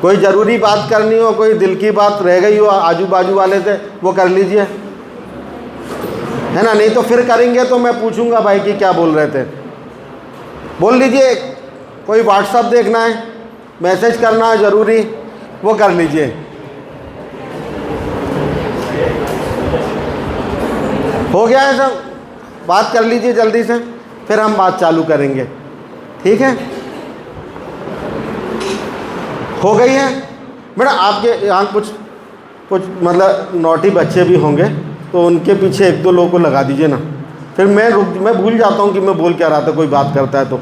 कोई ज़रूरी बात करनी हो, कोई दिल की बात रह गई हो आजू बाजू वाले से, वो कर लीजिए, है ना। नहीं तो फिर करेंगे तो मैं पूछूंगा भाई कि क्या बोल रहे थे। बोल लीजिए। कोई व्हाट्सअप देखना है, मैसेज करना है ज़रूरी, वो कर लीजिए। हो गया है सब, बात कर लीजिए जल्दी से, फिर हम बात चालू करेंगे, ठीक है। हो गई है बेटा। आपके यहाँ कुछ मतलब नॉटी बच्चे भी होंगे, तो उनके पीछे एक दो लोगों को लगा दीजिए ना, फिर मैं भूल जाता हूँ कि मैं बोल क्या रहा था। कोई बात करता है तो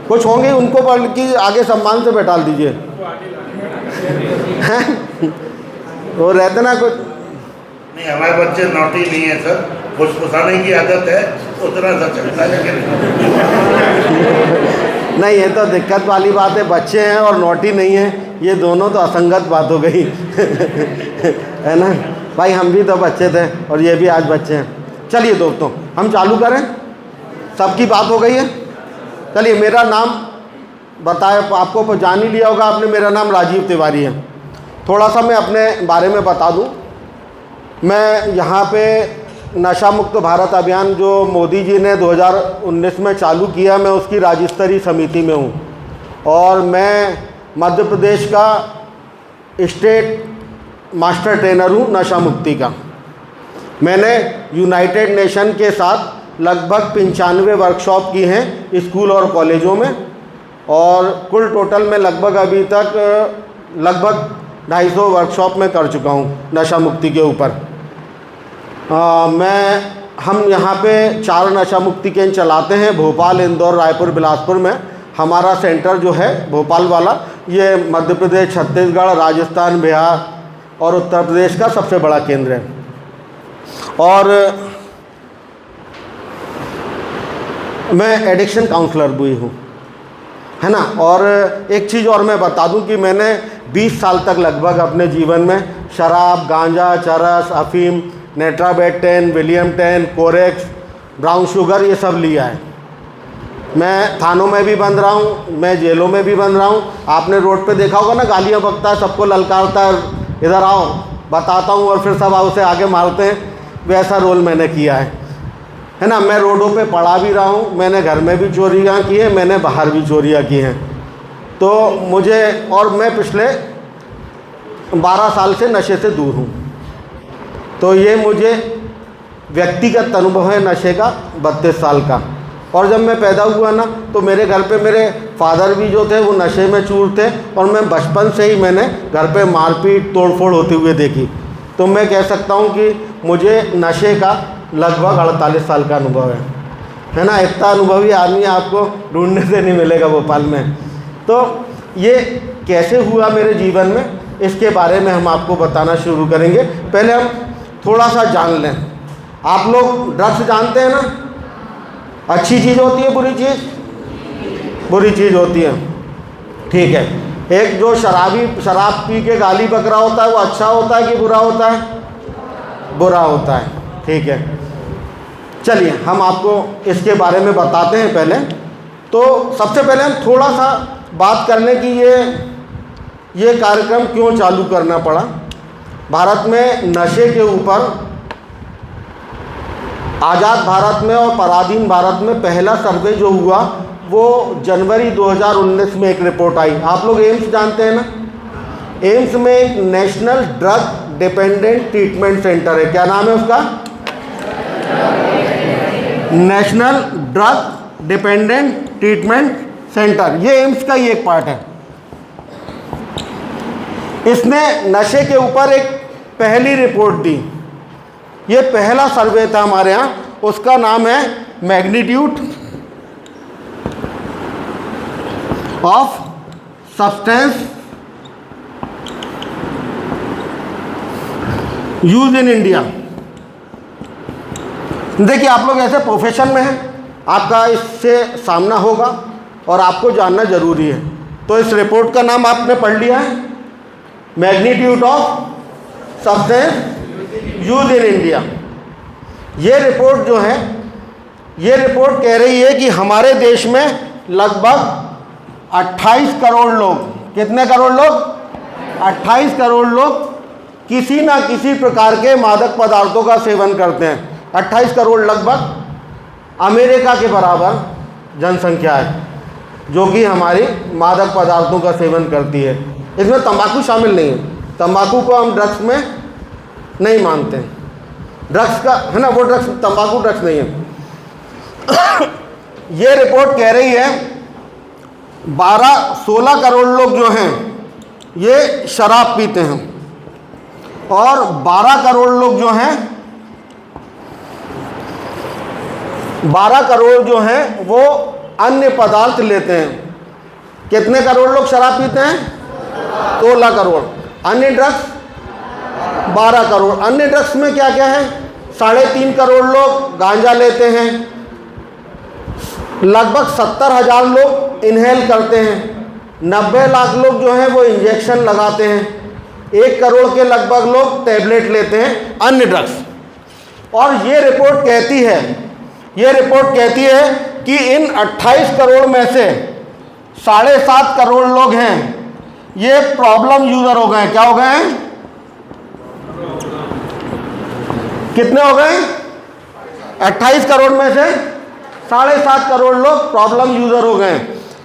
कुछ होंगे, उनको बल्कि आगे सम्मान से बैठा दीजिए। हैं वो रहते ना कुछ। नहीं, हमारे बच्चे नॉटी नहीं है सर, फुसफुसाने की आदत है, उतना सा चलता है। नहीं, ये तो दिक्कत वाली बात है। बच्चे हैं और नॉटी नहीं है, ये दोनों तो असंगत बात हो गई। है ना भाई, हम भी तो बच्चे थे और ये भी आज बच्चे हैं। चलिए दोस्तों, हम चालू करें। सबकी बात हो गई है। चलिए, मेरा नाम बताए आपको जान ही लिया होगा आपने, मेरा नाम राजीव तिवारी है। थोड़ा सा मैं अपने बारे में बता दूं। मैं यहाँ पे नशा मुक्त भारत अभियान जो मोदी जी ने 2019 में चालू किया, मैं उसकी राज्य स्तरीय समिति में हूँ और मैं मध्य प्रदेश का स्टेट मास्टर ट्रेनर हूँ नशा मुक्ति का। मैंने यूनाइटेड नेशन के साथ लगभग 95 वर्कशॉप की हैं स्कूल और कॉलेजों में, और कुल टोटल में लगभग अभी तक लगभग 250 वर्कशॉप में कर चुका हूँ नशा मुक्ति के ऊपर। हम यहाँ पे 4 नशा मुक्ति केंद्र चलाते हैं, भोपाल, इंदौर, रायपुर, बिलासपुर में। हमारा सेंटर जो है भोपाल वाला, ये मध्य प्रदेश, छत्तीसगढ़, राजस्थान, बिहार और उत्तर प्रदेश का सबसे बड़ा केंद्र है। और मैं एडिक्शन काउंसलर भी हूँ, है ना। और एक चीज़ और मैं बता दूं कि मैंने 20 साल तक लगभग अपने जीवन में शराब, गांजा, चरस, अफीम, नेट्राबेट 10, विलियम 10, कोरेक्स, ब्राउन शुगर, ये सब लिया है। मैं थानों में भी बंद रहा हूँ, मैं जेलों में भी बंद रहा हूँ। आपने रोड पे देखा होगा ना, गालियाँ बकता है, सबको ललकारता है, इधर आओ बताता हूँ, और फिर सब उसे आगे मारते हैं। वैसा रोल मैंने किया है ना। मैं रोडों पे पड़ा भी रहा हूँ, मैंने घर में भी चोरियाँ की हैं, मैंने बाहर भी चोरियाँ की हैं। तो मुझे, और मैं पिछले 12 साल से नशे से दूर हूँ। तो ये मुझे व्यक्तिगत अनुभव है नशे का 32 साल का। और जब मैं पैदा हुआ ना, तो मेरे घर पे मेरे फादर भी जो थे वो नशे में चूर थे, और मैं बचपन से ही मैंने घर पे मारपीट, तोड़फोड़ होते हुए देखी। तो मैं कह सकता हूँ कि मुझे नशे का लगभग 48 साल का अनुभव है ना। इतना अनुभवी आदमी आपको ढूंढने से नहीं मिलेगा भोपाल में। तो ये कैसे हुआ मेरे जीवन में, इसके बारे में हम आपको बताना शुरू करेंगे। पहले हम थोड़ा सा जान लें। आप लोग ड्रग्स जानते हैं ना, अच्छी चीज़ होती है, बुरी चीज़? बुरी चीज़ होती है, ठीक है। एक जो शराब पी के गाली बक रहा होता है, वो अच्छा होता है कि बुरा होता है? बुरा होता है, ठीक है। चलिए, हम आपको इसके बारे में बताते हैं। पहले तो सबसे पहले हम थोड़ा सा बात कर लें कि ये कार्यक्रम क्यों चालू करना पड़ा। भारत में नशे के ऊपर आज़ाद भारत में और पराधीन भारत में पहला सर्वे जो हुआ वो जनवरी 2019 में एक रिपोर्ट आई। आप लोग एम्स जानते हैं ना, एम्स में एक national drug dependent treatment centre है। क्या नाम है उसका? National drug dependent treatment centre. ये एम्स का ही एक पार्ट है। इसने नशे के ऊपर एक पहली रिपोर्ट दी। ये पहला सर्वे था हमारे यहाँ, उसका नाम है magnitude of substance use in India. देखिए, आप लोग ऐसे प्रोफेशन में हैं, आपका इससे सामना होगा और आपको जानना जरूरी है। तो इस रिपोर्ट का नाम आपने पढ़ लिया है, magnitude of substance use in India. ये रिपोर्ट जो है, ये रिपोर्ट कह रही है कि हमारे देश में लगभग 28 करोड़ लोग, कितने करोड़ लोग? 28 करोड़ लोग किसी ना किसी प्रकार के मादक पदार्थों का सेवन करते हैं। 28 करोड़ लगभग अमेरिका के बराबर जनसंख्या है जो कि हमारी मादक पदार्थों का सेवन करती है। इसमें तंबाकू शामिल नहीं है, तंबाकू को हम ड्रग्स में नहीं मानते हैं। ड्रग्स का है ना, वो ड्रग्स, तंबाकू ड्रग्स नहीं है। ये रिपोर्ट कह रही है 16 करोड़ लोग जो हैं ये शराब पीते हैं और 12 करोड़ लोग जो हैं 12 करोड़ जो हैं वो अन्य पदार्थ लेते हैं। कितने करोड़ लोग शराब पीते हैं? 16 करोड़। अन्य ड्रग्स 12 करोड़। अन्य ड्रग्स में क्या क्या है? 3.5 करोड़ लोग गांजा लेते हैं, लगभग 70,000 लोग इनहेल करते हैं, 90 लाख लोग जो हैं वो इंजेक्शन लगाते हैं, 1 करोड़ के लगभग लोग टैबलेट लेते हैं अन्य ड्रग्स। और ये रिपोर्ट कहती है कि इन 28 करोड़ में से 7.5 करोड़ लोग हैं ये प्रॉब्लम यूजर हो गए। क्या हो गए हैं? कितने हो गए? 28 करोड़ में से 7.5 करोड़ लोग प्रॉब्लम यूजर हो गए,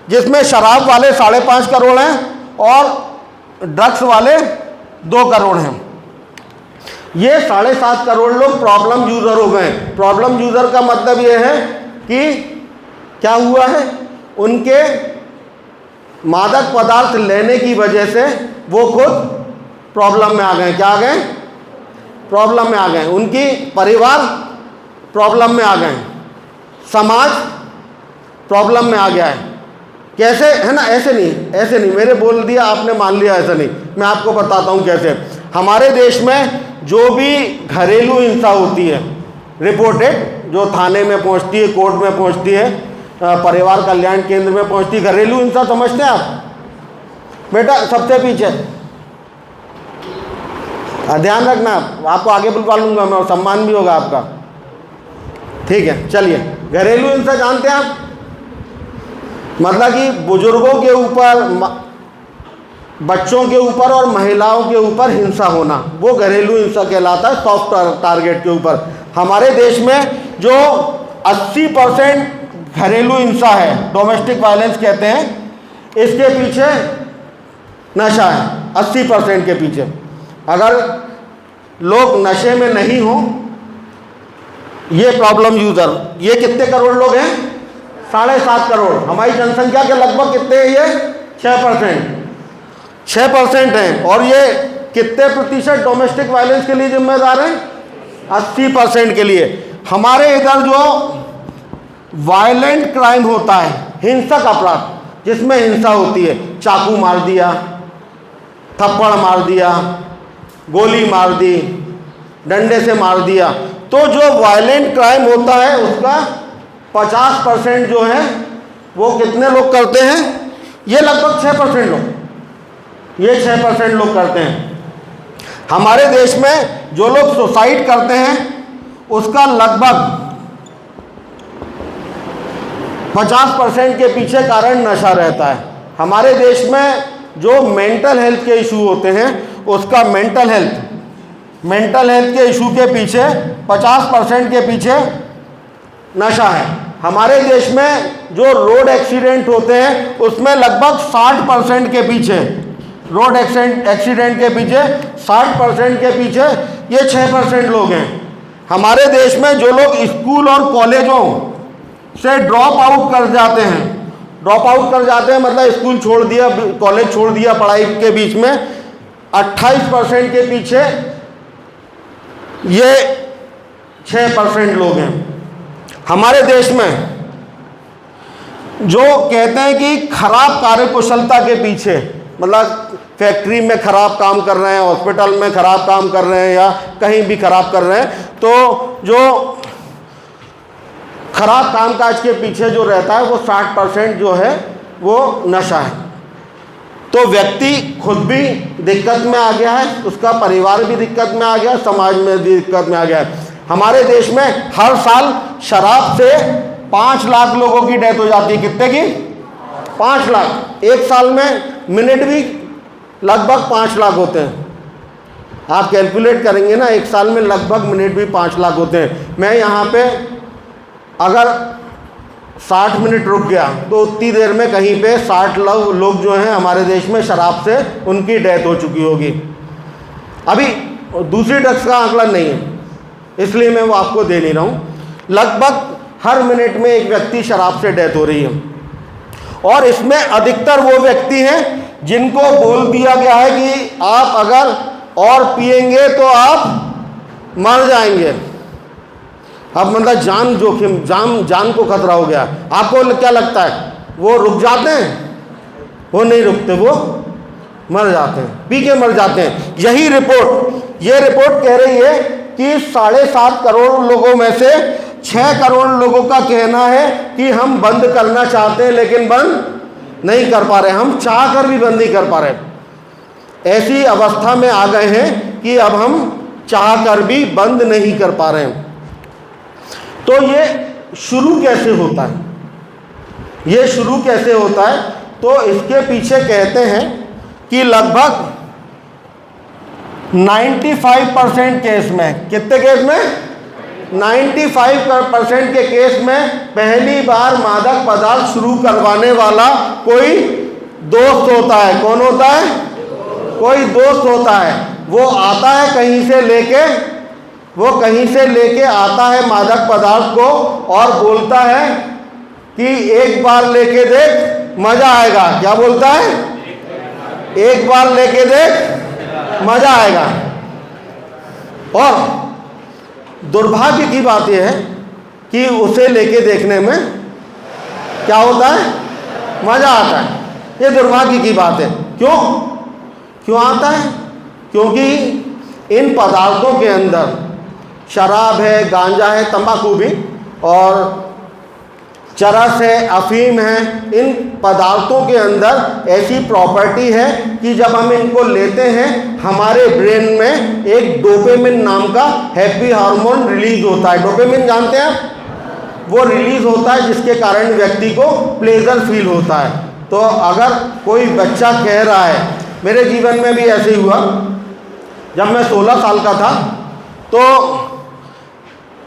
जिसमें शराब वाले 5.5 करोड़ हैं और ड्रग्स वाले 2 करोड़ हैं। ये 7.5 करोड़ लोग प्रॉब्लम यूजर हो गए। प्रॉब्लम यूजर का मतलब ये है कि क्या हुआ है, उनके मादक पदार्थ लेने की वजह से वो खुद प्रॉब्लम में आ गए। क्या आ गए? प्रॉब्लम में आ गए। उनकी परिवार प्रॉब्लम में आ गए, समाज प्रॉब्लम में आ गया है। कैसे है ना? ऐसे नहीं मेरे बोल दिया आपने मान लिया, ऐसा नहीं। मैं आपको बताता हूँ कैसे। हमारे देश में जो भी घरेलू हिंसा होती है रिपोर्टेड, जो थाने में पहुँचती है, कोर्ट में पहुँचती है, परिवार कल्याण केंद्र में पहुँचती, घरेलू हिंसा समझते हैं आप? बेटा सबसे पीछे ध्यान रखना, आपको आगे बुलवा लूँगा मैं और सम्मान भी होगा आपका, ठीक है? चलिए, घरेलू हिंसा जानते हैं आप? मतलब कि बुजुर्गों के ऊपर, बच्चों के ऊपर और महिलाओं के ऊपर हिंसा होना, वो घरेलू हिंसा कहलाता है, सॉफ्ट टारगेट के ऊपर। हमारे देश में जो 80% घरेलू हिंसा है, डोमेस्टिक वायलेंस कहते हैं, इसके पीछे नशा है। 80% के पीछे। अगर लोग नशे में नहीं हो, ये प्रॉब्लम यूजर, ये कितने करोड़ लोग हैं? 7.5 करोड़। हमारी जनसंख्या के लगभग कितने हैं ये? 6% हैं। और ये कितने प्रतिशत डोमेस्टिक वायलेंस के लिए जिम्मेदार हैं? 80% के लिए। हमारे इधर जो वायलेंट क्राइम होता है, हिंसक अपराध जिसमें हिंसा होती है, चाकू मार दिया, थप्पड़ मार दिया, गोली मार दी, डंडे से मार दिया, तो जो वायलेंट क्राइम होता है उसका 50% जो है वो कितने लोग करते हैं? ये लगभग 6% लोग, ये 6% लोग करते हैं। हमारे देश में जो लोग सुसाइड करते हैं उसका लगभग 50% के पीछे कारण नशा रहता है। हमारे देश में जो मेंटल हेल्थ के इशू होते हैं उसका मेंटल हेल्थ के इशू के पीछे 50% के पीछे नशा है। हमारे देश में जो रोड एक्सीडेंट होते हैं उसमें लगभग 60% के पीछे, रोड एक्सीडेंट के पीछे 60% के पीछे ये 6% लोग हैं। हमारे देश में जो लोग स्कूल और कॉलेजों से ड्रॉप आउट कर जाते हैं, मतलब स्कूल छोड़ दिया, कॉलेज छोड़ दिया पढ़ाई के बीच में, 28% के पीछे ये 6% लोग हैं। हमारे देश में जो कहते हैं कि खराब कार्यकुशलता के पीछे, मतलब फैक्ट्री में खराब काम कर रहे हैं, हॉस्पिटल में खराब काम कर रहे हैं या कहीं भी खराब कर रहे हैं, तो जो खराब कामकाज के पीछे जो रहता है वो 60% जो है वो नशा है। तो व्यक्ति खुद भी दिक्कत में आ गया है, उसका परिवार भी दिक्कत में आ गया, समाज में भी दिक्कत में आ गया है। हमारे देश में हर साल शराब से 5 लाख लोगों की डेथ हो जाती है। कितने की? 5 लाख। एक साल में मिनट भी लगभग 5 लाख होते हैं। आप कैलकुलेट करेंगे ना, एक साल में लगभग मिनट भी 5 लाख होते हैं। मैं यहाँ पे अगर 60 मिनट रुक गया तो उतनी देर में कहीं पे 60 लोग जो हैं हमारे देश में शराब से उनकी डेथ हो चुकी होगी। अभी दूसरी ड्रग्स का आंकड़ा नहीं है, इसलिए मैं वो आपको दे नहीं रहा हूँ। लगभग हर मिनट में एक व्यक्ति शराब से डेथ हो रही है, और इसमें अधिकतर वो व्यक्ति हैं जिनको बोल दिया गया है कि आप अगर और पिएंगे तो आप मर जाएंगे। अब मतलब जान जोखिम, जान को खतरा हो गया। आपको क्या लगता है वो रुक जाते हैं? वो नहीं रुकते, वो मर जाते हैं, पी के मर जाते हैं। यही रिपोर्ट, ये रिपोर्ट कह रही है कि 7.5 करोड़ लोगों में से 6 करोड़ लोगों का कहना है कि हम बंद करना चाहते हैं लेकिन बंद नहीं कर पा रहे, हम चाह कर भी बंद नहीं कर पा रहे। ऐसी अवस्था में आ गए हैं कि अब हम चाह कर भी बंद नहीं कर पा रहे हैं। तो ये शुरू कैसे होता है? ये शुरू कैसे होता है? तो इसके पीछे कहते हैं कि लगभग 95% केस में, कितने केस में? 95% के केस में पहली बार मादक पदार्थ शुरू करवाने वाला कोई दोस्त होता है। कौन होता है? कोई दोस्त होता है। वो आता है कहीं से लेके, वो कहीं से लेके आता है मादक पदार्थ को और बोलता है कि एक बार लेके देख मजा आएगा। क्या बोलता है? एक बार लेके देख मजा आएगा। और दुर्भाग्य की बात यह है कि उसे लेके देखने में क्या होता है? मजा आता है। ये दुर्भाग्य की बात है। क्यों आता है? क्योंकि इन पदार्थों के अंदर शराब है, गांजा है, तंबाकू भी, और चरस है, अफीम है। इन पदार्थों के अंदर ऐसी प्रॉपर्टी है कि जब हम इनको लेते हैं हमारे ब्रेन में एक डोपामिन नाम का हैप्पी हार्मोन रिलीज होता है। डोपामिन जानते हैं आप? वो रिलीज होता है जिसके कारण व्यक्ति को प्लेजर फील होता है। तो अगर कोई बच्चा कह रहा है, मेरे जीवन में भी ऐसे ही हुआ, जब मैं 16 साल का था तो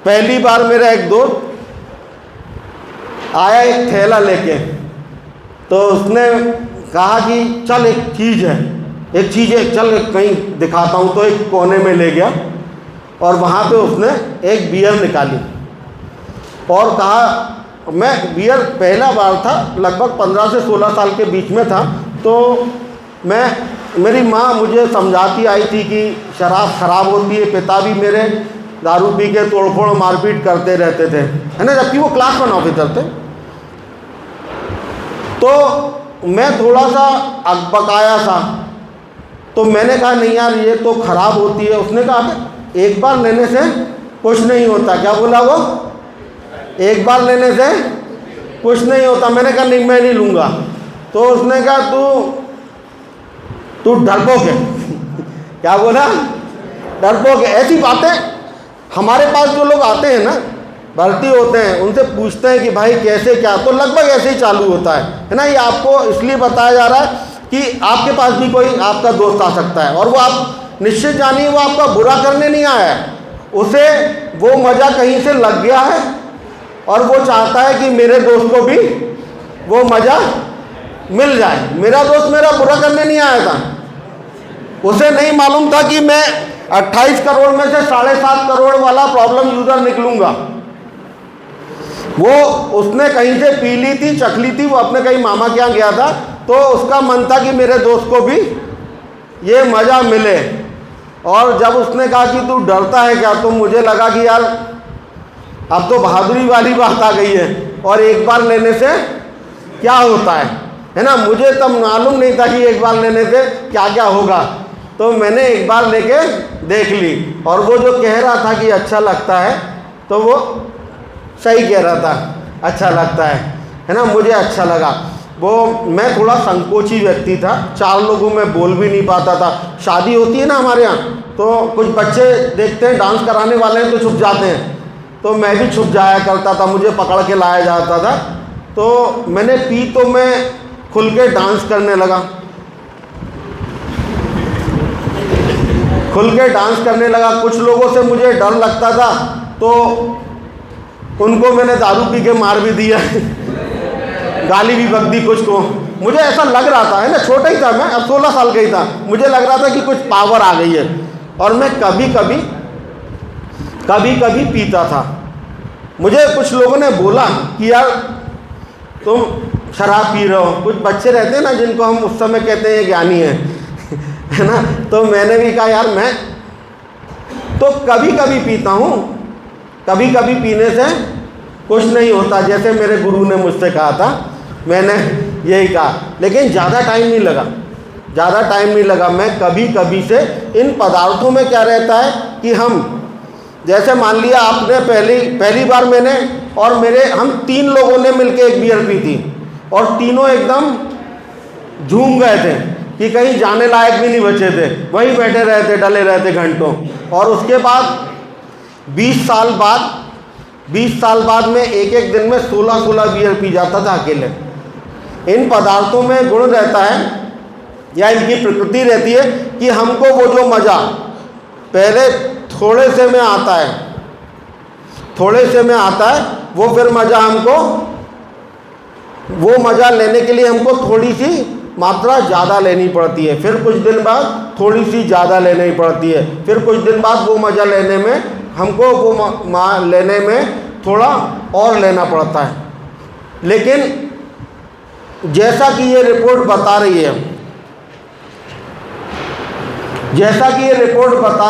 पहली बार मेरा एक दोस्त आया एक थैला लेके, तो उसने कहा कि चल एक चीज़ है, चल कहीं दिखाता हूँ। तो एक कोने में ले गया और वहाँ पे उसने एक बियर निकाली और कहा, मैं बियर पहला बार था, लगभग 15 से 16 साल के बीच में था। तो मेरी माँ मुझे समझाती आई थी कि शराब खराब होती है। पिता भी मेरे दारू पी के तोड़फोड़ मारपीट करते रहते थे, है ना, जबकि वो क्लास 1 ऑफिसर थे। तो मैं थोड़ा सा अकबकाया था, तो मैंने कहा नहीं यार ये तो खराब होती है। उसने कहा एक बार लेने से कुछ नहीं होता। क्या बोला वो? एक बार लेने से कुछ नहीं होता। मैंने कहा नहीं, मैं नहीं लूँगा। तो उसने कहा तू डरपोक है। क्या बोला? डरपोक है। ऐसी बातें हमारे पास जो लोग आते हैं ना, भर्ती होते हैं, उनसे पूछते हैं कि भाई कैसे क्या, तो लगभग ऐसे ही चालू होता है ना। ये आपको इसलिए बताया जा रहा है कि आपके पास भी कोई आपका दोस्त आ सकता है, और वो आप निश्चित जानिए वो आपका बुरा करने नहीं आया है। उसे वो मज़ा कहीं से लग गया है और वो चाहता है कि मेरे दोस्त को भी वो मज़ा मिल जाए। मेरा दोस्त मेरा बुरा करने नहीं आया था। उसे नहीं मालूम था कि मैं 28 करोड़ में से 7.5 करोड़ वाला प्रॉब्लम यूज़र निकलूँगा। वो उसने कहीं से पी ली थी, चख ली थी, वो अपने कहीं मामा के यहाँ गया था, तो उसका मन था कि मेरे दोस्त को भी ये मज़ा मिले। और जब उसने कहा कि तू डरता है क्या, तो मुझे लगा कि यार अब तो बहादुरी वाली बात आ गई है, और एक बार लेने से क्या होता है ना। मुझे तब मालूम नहीं था कि एक बार लेने से क्या क्या होगा। तो मैंने एक बार लेके देख ली, और वो जो कह रहा था कि अच्छा लगता है, तो वो सही कह रहा था, अच्छा लगता है ना। मुझे अच्छा लगा। वो मैं थोड़ा संकोची व्यक्ति था, 4 लोगों में बोल भी नहीं पाता था। शादी होती है ना हमारे यहाँ, तो कुछ बच्चे देखते हैं डांस कराने वाले हैं तो छुप जाते हैं, तो मैं भी छुप जाया करता था, मुझे पकड़ के लाया जाता था। तो मैंने पी तो मैं खुल के डांस करने लगा। खुल के डांस करने लगा। कुछ लोगों से मुझे डर लगता था तो उनको मैंने दारू पी के मार भी दिया गाली भी बक दी कुछ को। मुझे ऐसा लग रहा था, है ना, छोटा ही था मैं, अब 16 साल का ही था, मुझे लग रहा था कि कुछ पावर आ गई है। और मैं कभी कभी पीता था। मुझे कुछ लोगों ने बोला कि यार तुम शराब पी रहे हो। कुछ बच्चे रहते हैं ना जिनको हम उस समय कहते हैं ज्ञानी है है ना। तो मैंने भी कहा यार मैं तो कभी कभी पीता हूँ, कभी कभी पीने से कुछ नहीं होता, जैसे मेरे गुरु ने मुझसे कहा था, मैंने यही कहा। लेकिन ज़्यादा टाइम नहीं लगा, मैं कभी कभी से इन पदार्थों में क्या रहता है कि हम, जैसे मान लिया आपने पहली बार मैंने और हम 3 लोगों ने मिलकर एक बियर पी थी और तीनों एकदम झूम गए थे कि कहीं जाने लायक भी नहीं बचे थे, वहीं बैठे रहते, डले रहते घंटों। और उसके बाद 20 साल बाद में एक दिन में 16 बियर पी जाता था अकेले। इन पदार्थों में गुण रहता है या इनकी प्रकृति रहती है कि हमको वो जो मज़ा पहले थोड़े से में आता है वो फिर मज़ा हमको, वो मज़ा लेने के लिए हमको थोड़ी सी मात्रा ज़्यादा लेनी पड़ती है, फिर कुछ दिन बाद थोड़ी सी ज़्यादा लेनी पड़ती है, फिर कुछ दिन बाद वो मज़ा लेने में हमको वो लेने में थोड़ा और लेना पड़ता है। लेकिन जैसा कि ये रिपोर्ट बता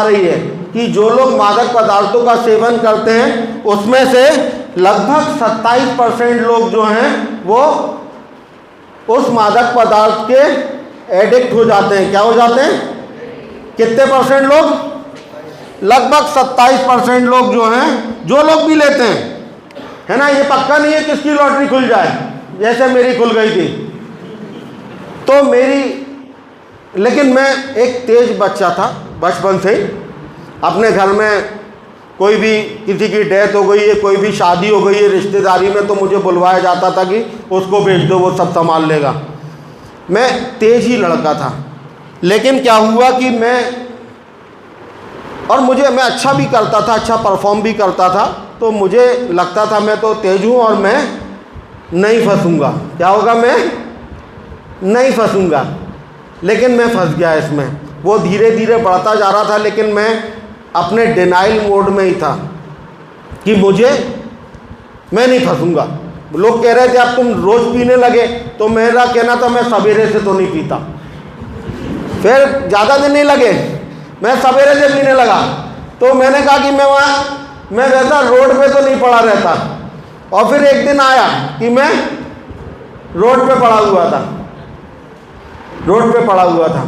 रही है कि जो लोग मादक पदार्थों का सेवन करते हैं उसमें से लगभग 27% लोग जो हैं वो उस मादक पदार्थ के एडिक्ट हो जाते हैं। क्या हो जाते हैं? कितने परसेंट लोग? लगभग 27% लोग जो हैं, जो लोग भी लेते हैं, है ना, ये पक्का नहीं है किसकी लॉटरी खुल जाए, जैसे मेरी खुल गई थी। तो लेकिन मैं एक तेज बच्चा था बचपन से ही। अपने घर में कोई भी किसी की डेथ हो गई है, कोई भी शादी हो गई है रिश्तेदारी में, तो मुझे बुलवाया जाता था कि उसको भेज दो, वो सब संभाल लेगा। मैं तेज ही लड़का था। लेकिन क्या हुआ कि मैं अच्छा भी करता था, अच्छा परफॉर्म भी करता था, तो मुझे लगता था मैं तो तेज हूँ और मैं नहीं फंसूंगा। क्या होगा? मैं नहीं फंसूंगा। लेकिन मैं फंस गया इसमें। वो धीरे धीरे बढ़ता जा रहा था, लेकिन मैं अपने डिनाइल मोड में ही था कि मैं नहीं फंसूंगा। लोग कह रहे थे अब तुम रोज़ पीने लगे, तो मेरा कहना था मैं सवेरे से तो नहीं पीता। फिर ज़्यादा दिन नहीं लगे, मैं सवेरे से पीने लगा। तो मैंने कहा कि मैं वैसा रोड पे तो नहीं पड़ा रहता। और फिर एक दिन आया कि मैं रोड पे पड़ा हुआ था।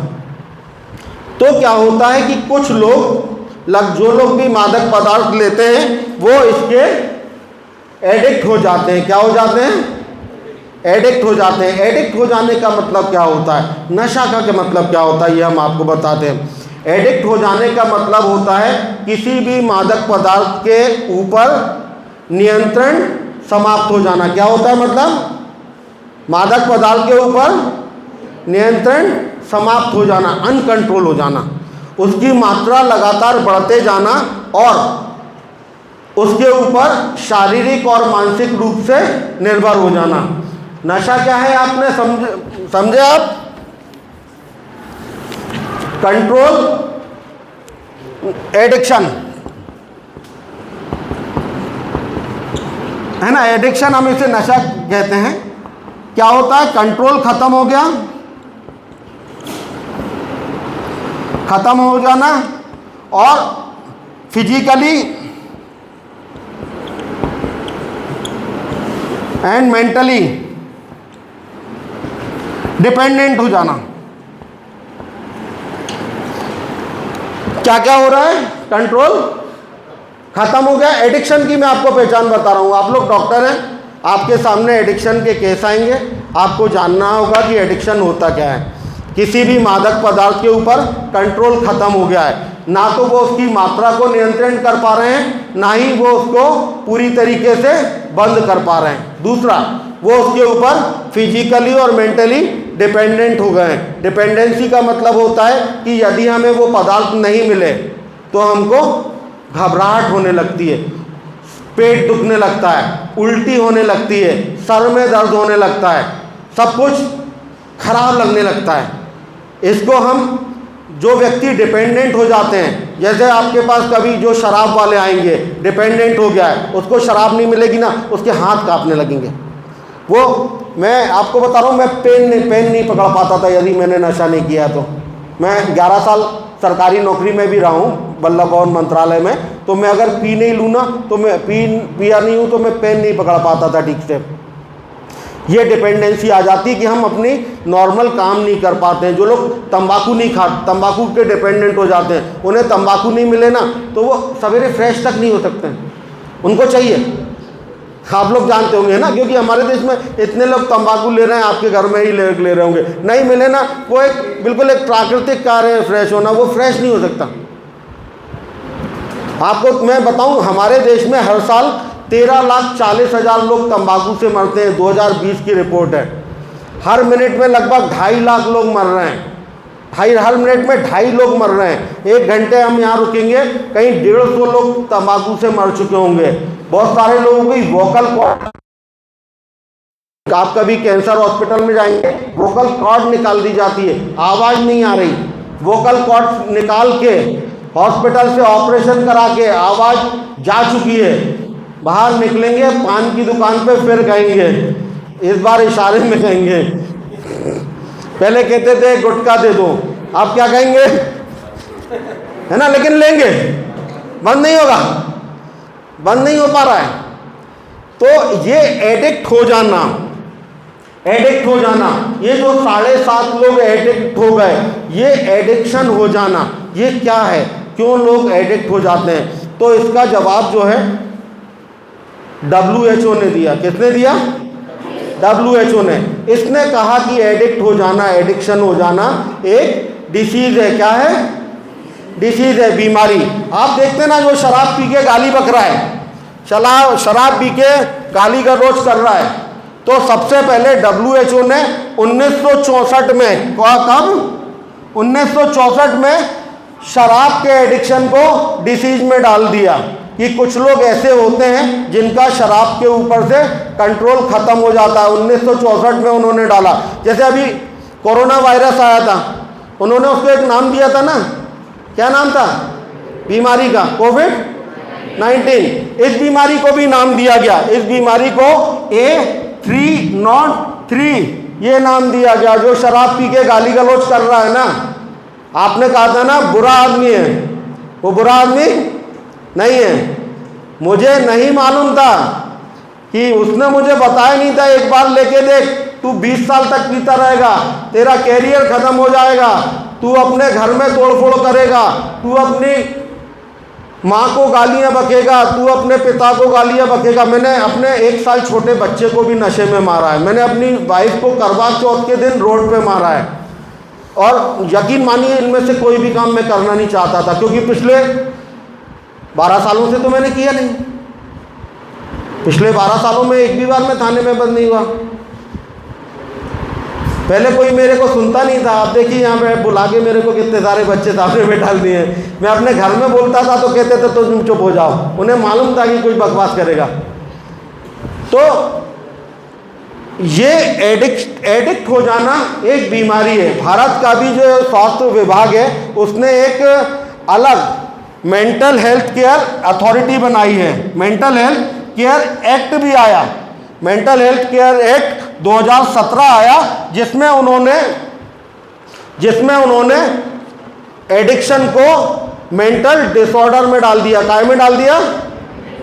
तो क्या होता है कि कुछ लोग जो लोग भी मादक पदार्थ लेते हैं वो इसके एडिक्ट हो जाते हैं। क्या हो जाते हैं? एडिक्ट हो जाते हैं। एडिक्ट हो जाने का मतलब क्या होता है? नशा का क्या मतलब क्या होता है, ये हम आपको बताते हैं। एडिक्ट हो जाने का मतलब होता है किसी भी मादक पदार्थ के ऊपर नियंत्रण समाप्त हो जाना। क्या होता है मतलब? मादक पदार्थ के ऊपर नियंत्रण समाप्त हो जाना, अनकंट्रोल हो जाना, उसकी मात्रा लगातार बढ़ते जाना और उसके ऊपर शारीरिक और मानसिक रूप से निर्भर हो जाना। नशा क्या है आपने समझे आप? कंट्रोल, एडिक्शन, है ना। एडिक्शन हम इसे नशा कहते हैं। क्या होता है? कंट्रोल खत्म हो गया, खत्म हो जाना और फिजिकली एंड मेंटली डिपेंडेंट हो जाना। क्या क्या हो रहा है? कंट्रोल खत्म हो गया। एडिक्शन की मैं आपको पहचान बता रहा हूं। आप लोग डॉक्टर हैं, आपके सामने एडिक्शन के केस आएंगे, आपको जानना होगा कि एडिक्शन होता क्या है। किसी भी मादक पदार्थ के ऊपर कंट्रोल खत्म हो गया है। ना तो वो उसकी मात्रा को नियंत्रण कर पा रहे हैं, ना ही वो उसको पूरी तरीके से बंद कर पा रहे हैं। दूसरा, वो उसके ऊपर फिजिकली और मेंटली डिपेंडेंट हो गए हैं। डिपेंडेंसी का मतलब होता है कि यदि हमें वो पदार्थ नहीं मिले तो हमको घबराहट होने लगती है, पेट दुखने लगता है, उल्टी होने लगती है, सर में दर्द होने लगता है, सब कुछ खराब लगने लगता है। इसको हम, जो व्यक्ति डिपेंडेंट हो जाते हैं, जैसे आपके पास कभी जो शराब वाले आएंगे, डिपेंडेंट हो गया है, उसको शराब नहीं मिलेगी ना, उसके हाथ कांपने लगेंगे। वो, मैं आपको बता रहा हूँ, मैं पेन नहीं पकड़ पाता था यदि मैंने नशा नहीं किया तो। मैं 11 साल सरकारी नौकरी में भी रहा हूँ, बल्लभ भवन मंत्रालय में, तो मैं अगर पी नहीं लूँ ना, तो मैं पिया नहीं हूँ तो मैं पेन नहीं पकड़ पाता था ठीक से। ये डिपेंडेंसी आ जाती है कि हम अपनी नॉर्मल काम नहीं कर पाते हैं। जो लोग तंबाकू नहीं खाते, तंबाकू के डिपेंडेंट हो जाते हैं, उन्हें तंबाकू नहीं मिले ना तो वो सवेरे फ्रेश तक नहीं हो सकते हैं, उनको चाहिए। आप लोग जानते होंगे ना, क्योंकि हमारे देश में इतने लोग तंबाकू ले रहे हैं, आपके घर में ही ले रहे होंगे। नहीं मिले ना, वो एक बिल्कुल एक प्राकृतिक कार्य है फ्रेश होना, वो फ्रेश नहीं हो सकता। आपको मैं बताऊं, हमारे देश में हर साल 13,40,000 लोग तंबाकू से मरते हैं, 2020 की रिपोर्ट है। हर मिनट में लगभग 2.5 लाख लोग मर रहे हैं। हर मिनट में 2.5 लोग मर रहे हैं। 1 घंटे हम यहाँ रुकेंगे, कहीं 150 लोग तंबाकू से मर चुके होंगे। बहुत सारे लोगों की वोकल कॉर्ड, आप कभी कैंसर हॉस्पिटल में जाएंगे, वोकल कॉर्ड निकाल दी जाती है, आवाज़ नहीं आ रही, वोकल कॉर्ड निकाल के हॉस्पिटल से ऑपरेशन करा के आवाज़ जा चुकी है, बाहर निकलेंगे, पान की दुकान पे फिर कहेंगे, इस बार इशारे में कहेंगे। पहले कहते थे गुटखा दे दो, अब क्या कहेंगे, है ना, लेकिन लेंगे, बंद नहीं होगा, बंद नहीं हो पा रहा है। तो ये एडिक्ट हो जाना, ये जो 7.5 लोग एडिक्ट हो गए, ये एडिक्शन हो जाना, ये क्या है, क्यों लोग एडिक्ट हो जाते हैं? तो इसका जवाब जो है WHO ने दिया। किसने दिया? WHO ने। इसने कहा कि एडिक्ट हो जाना, एडिक्शन हो जाना एक डिसीज है। क्या है? डिसीज है, बीमारी। आप देखते ना, जो शराब पी के गाली बक रहा है, शराब पी के गाली गलौज कर रहा है, तो सबसे पहले WHO ने 1964 में, कब? 1964 में शराब के एडिक्शन को डिसीज में डाल दिया कि कुछ लोग ऐसे होते हैं जिनका शराब के ऊपर से कंट्रोल खत्म हो जाता है। 1964 में उन्होंने डाला। जैसे अभी कोरोना वायरस आया था, उन्होंने उसको एक नाम दिया था ना, क्या नाम था बीमारी का? कोविड-19। इस बीमारी को भी नाम दिया गया, इस बीमारी को A303 ये नाम दिया गया। जो शराब पी के गाली गलौज कर रहा है ना, आपने कहा था ना बुरा आदमी है, वो बुरा आदमी नहीं है। मुझे नहीं मालूम था कि उसने मुझे बताया नहीं था, एक बार लेके देख, तू 20 साल तक पीता रहेगा, तेरा कैरियर खत्म हो जाएगा, तू अपने घर में तोड़फोड़ करेगा, तू अपनी माँ को गालियाँ बकेगा, तू अपने पिता को गालियाँ बकेगा। मैंने अपने 1 साल छोटे बच्चे को भी नशे में मारा है। मैंने अपनी वाइफ को करवा चौथ के दिन रोड पे मारा है। और यकीन मानिए, इनमें से कोई भी काम मैं करना नहीं चाहता था, क्योंकि पिछले 12 सालों से तो मैंने किया नहीं। पिछले 12 सालों में एक भी बार मैं थाने में बंद नहीं हुआ। पहले कोई मेरे को सुनता नहीं था। आप देखिए यहाँ पे बुला के मेरे को कितने सारे बच्चे सामने में डाल दिए। मैं अपने घर में बोलता था तो कहते थे तो तुम चुप हो जाओ, उन्हें मालूम था कि कोई बकवास करेगा। तो ये एडिक्ट हो जाना एक बीमारी है। भारत का भी जो स्वास्थ्य विभाग है, उसने एक अलग मेंटल हेल्थ केयर अथॉरिटी बनाई है। मेंटल हेल्थ केयर एक्ट भी आया, मेंटल हेल्थ केयर एक्ट 2017 आया, जिसमें उन्होंने एडिक्शन को मेंटल डिसऑर्डर में डाल दिया। काय में डाल दिया?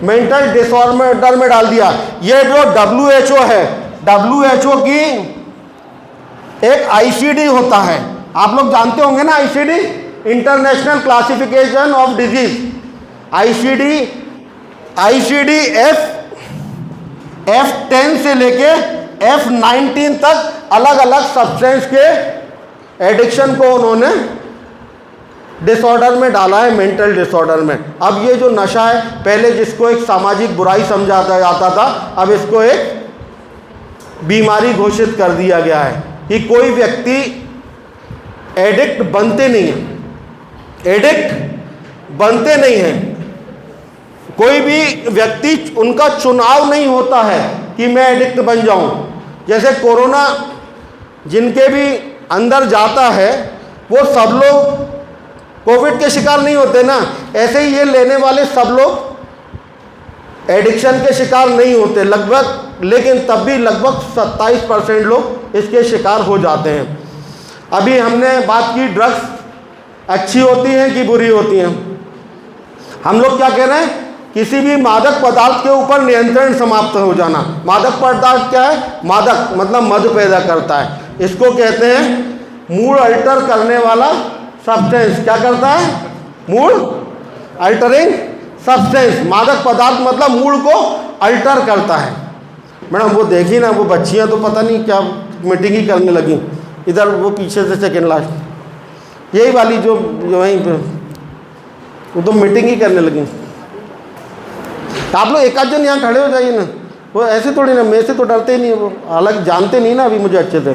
मेंटल डिसऑर्डर में डाल दिया। ये जो WHO है, WHO की एक ICD होता है, आप लोग जानते होंगे ना, ICD international classification of disease. ICD F10 से लेके F19 तक अलग अलग सब्सटेंस के एडिक्शन को उन्होंने डिसऑर्डर में डाला है, मेंटल डिसऑर्डर में। अब ये जो नशा है, पहले जिसको एक सामाजिक बुराई समझा जाता था, अब इसको एक बीमारी घोषित कर दिया गया है कि कोई व्यक्ति एडिक्ट बनते नहीं हैं, एडिक्ट बनते नहीं हैं। कोई भी व्यक्ति, उनका चुनाव नहीं होता है कि मैं एडिक्ट बन जाऊं। जैसे कोरोना जिनके भी अंदर जाता है वो सब लोग कोविड के शिकार नहीं होते ना, ऐसे ही ये लेने वाले सब लोग एडिक्शन के शिकार नहीं होते लगभग, लेकिन तब भी लगभग 27% लोग इसके शिकार हो जाते हैं। अभी हमने बात की ड्रग्स अच्छी होती हैं कि बुरी होती हैं। हम लोग क्या कह रहे हैं, किसी भी मादक पदार्थ के ऊपर नियंत्रण समाप्त हो जाना। मादक पदार्थ क्या है, मादक मतलब मद पैदा करता है, इसको कहते हैं मूड अल्टर करने वाला सब्सटेंस। क्या करता है, मूड अल्टरिंग सब्सटेंस। मादक पदार्थ मतलब मूड को अल्टर करता है। मैडम वो देखी ना, वो बच्चियां तो पता नहीं क्या मीटिंग ही करने लगी, इधर वो पीछे से सेकेंड लास्ट, यही वाली जो वहीं पे, वो तो मीटिंग ही करने लगी। आप लोग एक आध जन यहाँ खड़े हो जाइए ना, वो ऐसे थोड़ी ना, मेरे से तो डरते ही नहीं, वो हालांकि जानते नहीं ना अभी मुझे अच्छे से।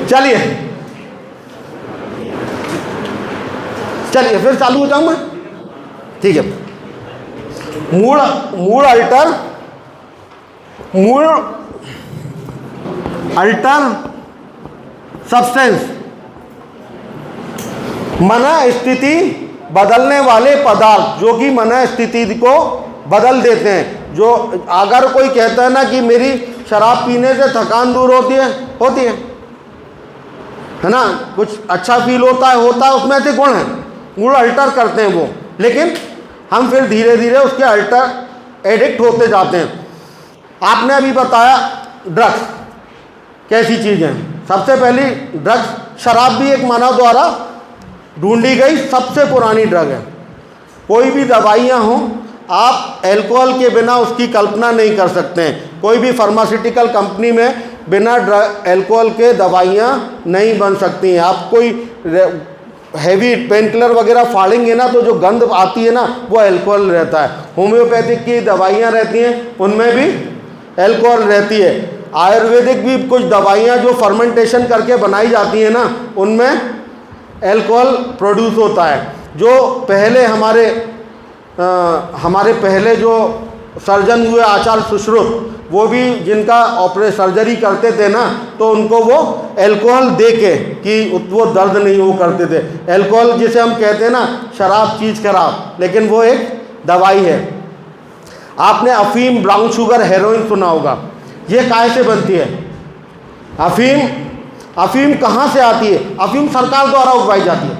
चलिए चलिए फिर चालू हो जाऊं मैं, ठीक है। मूड अल्टर सब्सटेंस, मना स्थिति बदलने वाले पदार्थ जो कि मना स्थिति को बदल देते हैं। जो अगर कोई कहता है ना कि मेरी शराब पीने से थकान दूर होती है ना, कुछ अच्छा फील होता है, उसमें ऐसे गुण हैं, मूड अल्टर करते हैं वो, लेकिन हम फिर धीरे धीरे उसके अल्टर एडिक्ट होते जाते हैं। आपने अभी बताया ड्रग्स कैसी चीज़ है। सबसे पहली ड्रग्स, शराब भी एक मानव द्वारा ढूंढी गई सबसे पुरानी ड्रग है। कोई भी दवाइयाँ हों, आप अल्कोहल के बिना उसकी कल्पना नहीं कर सकते हैं। कोई भी फार्मास्यूटिकल कंपनी में बिना अल्कोहल के दवाइयाँ नहीं बन सकती हैं। आप कोई हैवी पेन किलर वगैरह फाड़ेंगे ना तो जो गंध आती है ना वो अल्कोहल रहता है। होम्योपैथिक की दवाइयाँ रहती हैं उनमें भी अल्कोहल रहती है। आयुर्वेदिक भी कुछ दवाइयाँ जो फर्मेंटेशन करके बनाई जाती हैं ना उनमें अल्कोहल प्रोड्यूस होता है। जो पहले हमारे पहले जो सर्जन हुए आचार्य सुश्रुत, वो भी जिनका सर्जरी करते थे ना तो उनको वो अल्कोहल दे के कि वो दर्द नहीं वो करते थे। अल्कोहल जिसे हम कहते हैं ना शराब चीज़ खराब, लेकिन वो एक दवाई है। आपने अफीम, ब्राउन शुगर, हेरोइन सुना होगा। ये काहे से बनती है? अफीम कहाँ से आती है? अफीम सरकार द्वारा उगवाई जाती है,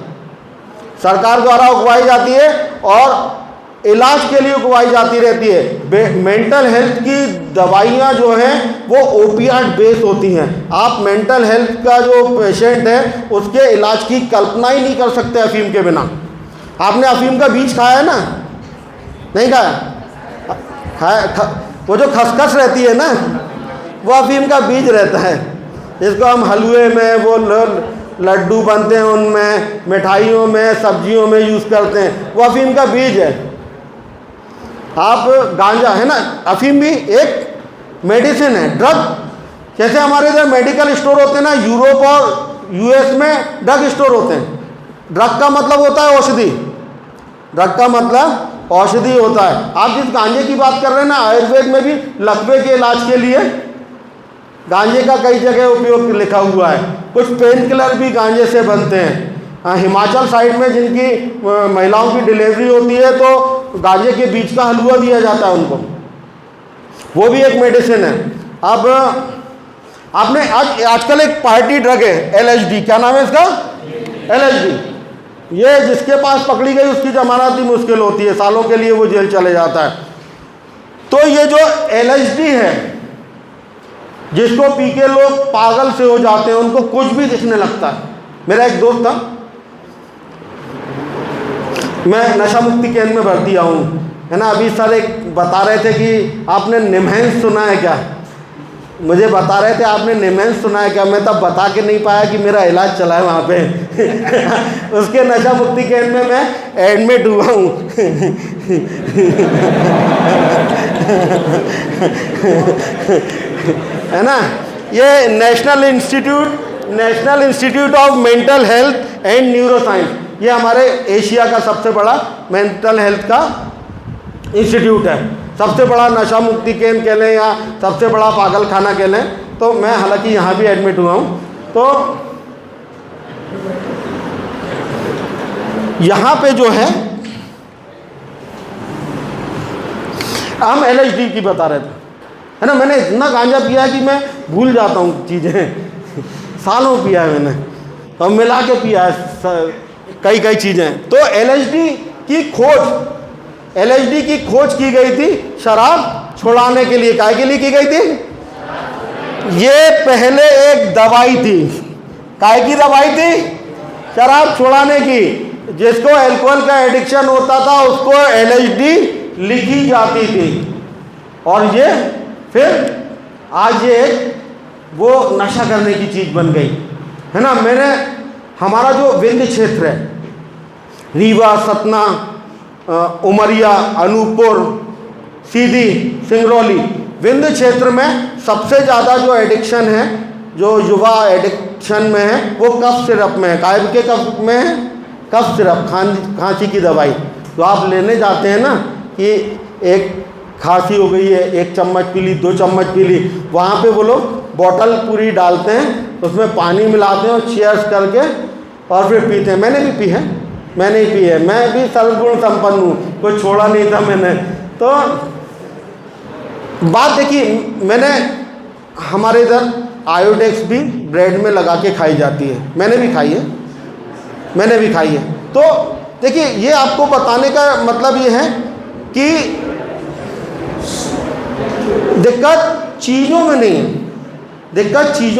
सरकार द्वारा उगवाई जाती है और इलाज के लिए उगवाई जाती रहती है। मेंटल हेल्थ की दवाइयाँ जो हैं वो ओपियाट बेस होती हैं। आप मेंटल हेल्थ का जो पेशेंट है उसके इलाज की कल्पना ही नहीं कर सकते अफीम के बिना। आपने अफीम का बीज खाया है ना? नहीं खाया? वो जो खसखस रहती है ना वो अफीम का बीज रहता है। इसको हम हलवे में, वो लड्डू बनते हैं उनमें, मिठाइयों में, सब्जियों में यूज़ करते हैं, वो अफीम का बीज है। आप गांजा है ना, अफीम भी एक मेडिसिन है, ड्रग। जैसे हमारे इधर मेडिकल स्टोर होते हैं ना, यूरोप और यूएस में ड्रग स्टोर होते हैं। ड्रग का मतलब होता है औषधि, ड्रग का मतलब औषधि होता है। आप जिस गांजे की बात कर रहे हैं ना, आयुर्वेद में भी लकवे के इलाज के लिए गांजे का कई जगह उपयोग लिखा हुआ है। कुछ पेन किलर भी गांजे से बनते हैं। हिमाचल साइड में जिनकी महिलाओं की डिलीवरी होती है तो गांजे के बीज का हलवा दिया जाता है उनको, वो भी एक मेडिसिन है। अब आपने आजकल एक पार्टी ड्रग है LSD, क्या नाम है इसका? LSD। ये जिसके पास पकड़ी गई उसकी जमानत ही मुश्किल होती है, सालों के लिए वो जेल चले जाता है। तो ये जो LSD है जिसको पी के लोग पागल से हो जाते हैं, उनको कुछ भी दिखने लगता है। मेरा एक दोस्त था, मैं नशा मुक्ति केंद्र में भर्ती आऊँ है ना, अभी सर एक बता रहे थे कि आपने निमहैंस सुना है क्या? मुझे बता रहे थे आपने निमेंस सुना है क्या? मैं तब बता के नहीं पाया कि मेरा इलाज चला है वहाँ पे उसके नशा मुक्ति केंद्र में मैं एडमिट हुआ हूँ है ना। ये national institute of mental health and neuro science, ये हमारे एशिया का सबसे बड़ा मेंटल हेल्थ का इंस्टीट्यूट है। सबसे बड़ा नशा मुक्ति केंद्र कह लें या सबसे बड़ा पागल खाना कह लें। तो मैं हालांकि यहाँ भी एडमिट हुआ हूँ। तो यहाँ पे जो है हम LSD की बता रहे थे, है ना। मैंने इतना गांजा पिया है कि मैं भूल जाता हूँ चीज़ें सालों पिया है मैंने, और मिला के पिया है कई कई चीज़ें। तो LSD की खोज की गई थी शराब छुड़ाने के लिए। काय के लिए की गई थी? ये पहले एक दवाई थी। काय की दवाई थी? शराब छुड़ाने की। जिसको अल्कोहल का एडिक्शन होता था उसको LSD लिखी जाती थी, और ये फिर आज ये वो नशा करने की चीज़ बन गई, है ना। हमारा जो विंध्य क्षेत्र है, रीवा, सतना, उमरिया, अनूपपुर, सीधी, सिंगरौली, विंध्य क्षेत्र में सबसे ज़्यादा जो एडिक्शन है, जो युवा एडिक्शन में है, वो कफ सिरप में है। काय के कफ में है? कफ सिरप, खांसी की दवाई। तो आप लेने जाते हैं ना कि एक खांसी हो गई है, 1 चम्मच पी ली, 2 चम्मच पी ली, वहाँ पे वो लोग बॉटल पूरी डालते हैं, उसमें पानी मिलाते हैं और चीयर्स करके और फिर पीते हैं। मैंने भी पी है, मैंने ही पी है, मैं भी सर्वगुण संपन्न हूँ, कोई छोड़ा नहीं था मैंने। तो बात देखिए, मैंने हमारे इधर आयोडेक्स भी ब्रेड में लगा के खाई जाती है, मैंने भी खाई है। तो देखिए, ये आपको बताने का मतलब ये है कि दिक्कत चीज़ों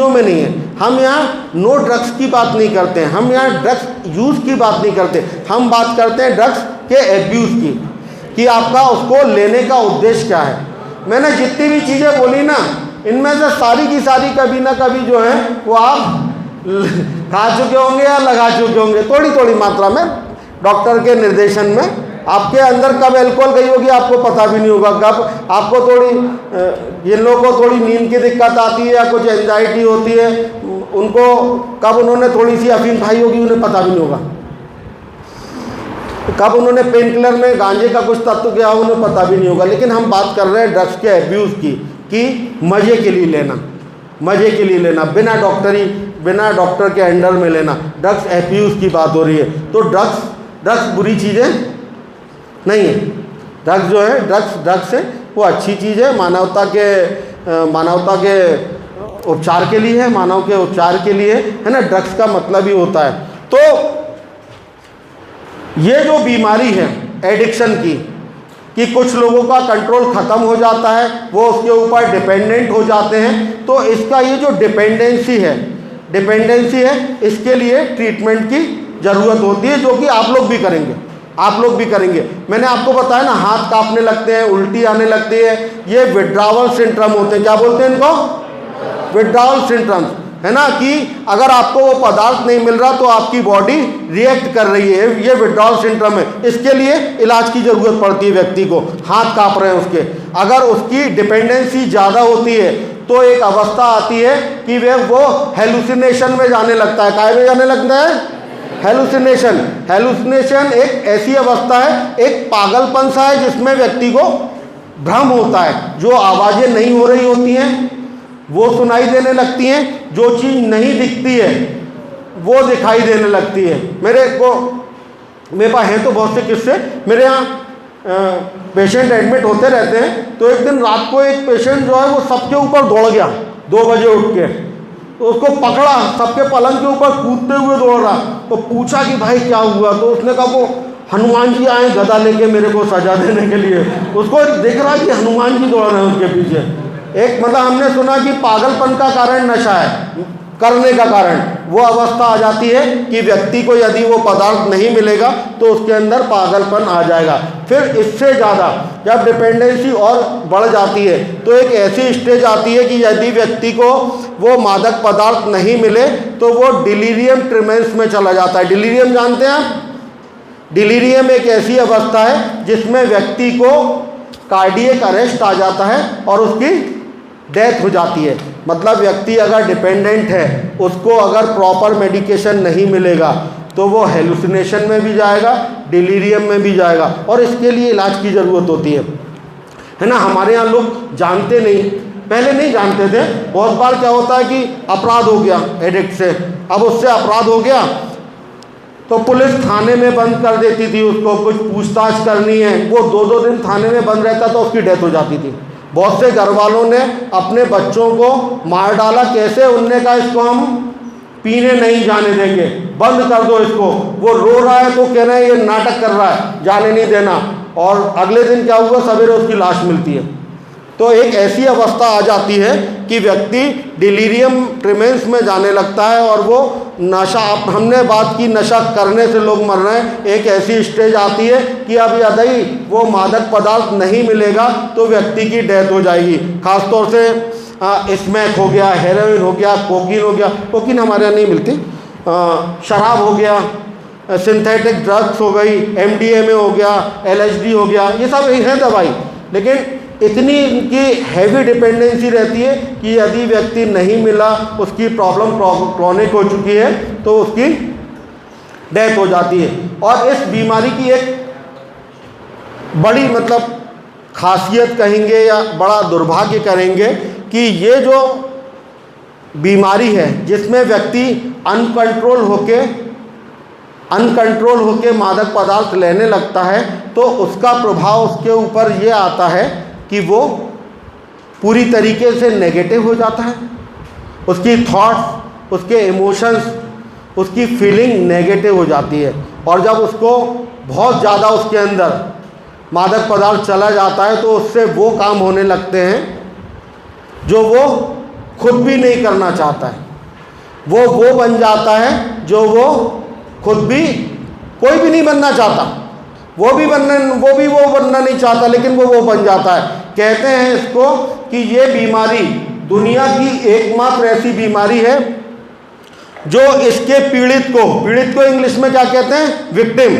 में नहीं है। हम यहाँ नो ड्रग्स की बात नहीं करते हैं, हम यहाँ ड्रग्स यूज़ की बात नहीं करते, हम बात करते हैं ड्रग्स के एब्यूज़ की, कि आपका उसको लेने का उद्देश्य क्या है। मैंने जितनी भी चीज़ें बोली ना, इनमें से सारी की सारी कभी ना कभी जो है वो आप खा चुके होंगे या लगा चुके होंगे, थोड़ी थोड़ी मात्रा में, डॉक्टर के निर्देशन में। आपके अंदर कब अल्कोहल गई होगी आपको पता भी नहीं होगा, कब आपको थोड़ी जिन लोगों को थोड़ी नींद की दिक्कत आती है या कुछ एंजाइटी होती है, उनको कब उन्होंने थोड़ी सी अफीम खाई होगी उन्हें पता भी नहीं होगा, कब उन्होंने पेन किलर में गांजे का कुछ तत्व किया उन्हें पता भी नहीं होगा। लेकिन हम बात कर रहे हैं ड्रग्स के एब्यूज़ की, कि मज़े के लिए लेना, बिना डॉक्टर के अंडर में लेना, ड्रग्स एब्यूज़ की बात हो रही है। तो ड्रग्स बुरी चीज़ें नहीं है। ड्रग्स जो है ड्रग्स है वो अच्छी चीज़ है, मानवता के उपचार के लिए है, मानव के उपचार के लिए है ना। ड्रग्स का मतलब ही होता है। तो ये जो बीमारी है एडिक्शन की, कि कुछ लोगों का कंट्रोल ख़त्म हो जाता है, वो उसके ऊपर डिपेंडेंट हो जाते हैं। तो इसका ये जो डिपेंडेंसी है, इसके लिए ट्रीटमेंट की ज़रूरत होती है, जो कि आप लोग भी करेंगे। मैंने आपको बताया ना, हाथ कांपने लगते हैं, उल्टी आने लगती है, ये विड्रावल सिंड्रोम होते हैं। क्या बोलते हैं इनको? विड्रावल सिंड्रोम, है ना। कि अगर आपको वो पदार्थ नहीं मिल रहा तो आपकी बॉडी रिएक्ट कर रही है, ये विड्रावल सिंड्रोम है। इसके लिए इलाज की ज़रूरत पड़ती है व्यक्ति को। हाथ कांप रहे हैं उसके, अगर उसकी डिपेंडेंसी ज़्यादा होती है तो एक अवस्था आती है कि वो हेलुसिनेशन में जाने लगता है। काय में जाने लगता है? हेलुसिनेशन एक ऐसी अवस्था है, एक पागलपन सा है, जिसमें व्यक्ति को भ्रम होता है। जो आवाज़ें नहीं हो रही होती हैं वो सुनाई देने लगती हैं, जो चीज़ नहीं दिखती है वो दिखाई देने लगती है। मेरे पास हैं तो बहुत से किस्से। मेरे यहाँ पेशेंट एडमिट होते रहते हैं। तो एक दिन रात को एक पेशेंट जो है वो सबके ऊपर दौड़ गया 2 बजे उठ के, तो उसको पकड़ा, सबके पलंग के ऊपर कूदते हुए दौड़ रहा। तो पूछा कि भाई क्या हुआ? तो उसने कहा वो हनुमान जी आए गदा लेके मेरे को सजा देने के लिए। उसको दिख रहा कि हनुमान जी दौड़ रहे हैं उसके पीछे। एक मतलब हमने सुना कि पागलपन का कारण नशा है, करने का कारण वो अवस्था आ जाती है कि व्यक्ति को यदि वो पदार्थ नहीं मिलेगा तो उसके अंदर पागलपन आ जाएगा। फिर इससे ज़्यादा जब डिपेंडेंसी और बढ़ जाती है तो एक ऐसी स्टेज आती है कि यदि व्यक्ति को वो मादक पदार्थ नहीं मिले तो वो डिलीरियम ट्रिमेंस में चला जाता है। डिलीरियम जानते हैं आप? डिलीरियम एक ऐसी अवस्था है जिसमें व्यक्ति को कार्डियक अरेस्ट आ जाता है और उसकी डेथ हो जाती है। मतलब व्यक्ति अगर डिपेंडेंट है, उसको अगर प्रॉपर मेडिकेशन नहीं मिलेगा तो वो हेलुसिनेशन में भी जाएगा, डिलीरियम में भी जाएगा, और इसके लिए इलाज की ज़रूरत होती है ना। हमारे यहाँ लोग जानते नहीं, पहले नहीं जानते थे। बहुत बार क्या होता है कि अपराध हो गया एडिक्ट से, अब उससे अपराध हो गया तो पुलिस थाने में बंद कर देती थी उसको, कुछ पूछताछ करनी है, वो 2-2 दिन थाने में बंद रहता तो उसकी डेथ हो जाती थी। बहुत से घर वालों ने अपने बच्चों को मार डाला। कैसे? उनने कहा इसको हम पीने नहीं जाने देंगे, बंद कर दो इसको। वो रो रहा है तो कह रहे हैं ये नाटक कर रहा है, जाने नहीं देना। और अगले दिन क्या हुआ, सवेरे उसकी लाश मिलती है। तो एक ऐसी अवस्था आ जाती है कि व्यक्ति डिलीरियम ट्रिमेंस में जाने लगता है और वो नशा, हमने बात की नशा करने से लोग मर रहे हैं, एक ऐसी स्टेज आती है कि अब यदि वो मादक पदार्थ नहीं मिलेगा तो व्यक्ति की डेथ हो जाएगी। खासतौर से स्मैक हो गया, हेरोइन हो गया, कोकीन हो गया, कोकीन हमारे यहाँ नहीं मिलती, शराब हो गया, सिंथेटिक ड्रग्स हो गई, MDMA हो गया, LSD हो गया, ये सब है दवाई। लेकिन इतनी इनकी हैवी डिपेंडेंसी रहती है कि यदि व्यक्ति नहीं मिला, उसकी प्रॉब्लम क्रॉनिक हो चुकी है तो उसकी डेथ हो जाती है। और इस बीमारी की एक बड़ी मतलब खासियत कहेंगे या बड़ा दुर्भाग्य करेंगे कि ये जो बीमारी है जिसमें व्यक्ति अनकंट्रोल होके मादक पदार्थ लेने लगता है, तो उसका प्रभाव उसके ऊपर ये आता है कि वो पूरी तरीके से नेगेटिव हो जाता है। उसकी थॉट्स, उसके इमोशंस, उसकी फीलिंग नेगेटिव हो जाती है। और जब उसको बहुत ज़्यादा उसके अंदर मादक पदार्थ चला जाता है तो उससे वो काम होने लगते हैं जो वो खुद भी नहीं करना चाहता है। वो बन जाता है जो वो खुद भी, कोई भी नहीं बनना चाहता, वो बनना नहीं चाहता, लेकिन वो बन जाता है। कहते हैं इसको कि ये बीमारी दुनिया की एकमात्र ऐसी बीमारी है जो इसके पीड़ित को इंग्लिश में क्या कहते हैं? विक्टिम।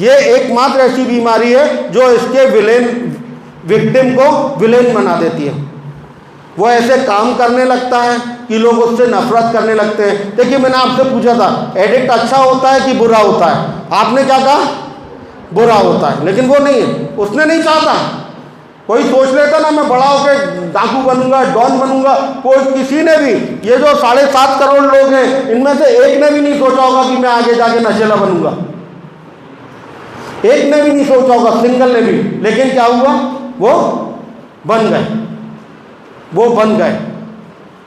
ये एकमात्र ऐसी बीमारी है जो इसके विक्टिम को विलेन बना देती है। वो ऐसे काम करने लगता है कि लोग उससे नफरत करने लगते हैं। देखिए, मैंने आपसे पूछा था एडिक्ट अच्छा होता है कि बुरा होता है? आपने क्या कहा? बुरा होता है। लेकिन वो नहीं है, उसने नहीं चाहता। कोई सोच लेता ना मैं बड़ा होकर डाकू बनूंगा, डॉन बनूंगा, कोई किसी ने भी, ये जो 7.5 करोड़ लोग हैं इनमें से एक ने भी नहीं सोचा होगा कि मैं आगे जाके नशेला बनूंगा। एक ने भी नहीं सोचा होगा, सिंगल ने भी। लेकिन क्या हुआ? वो बन गए।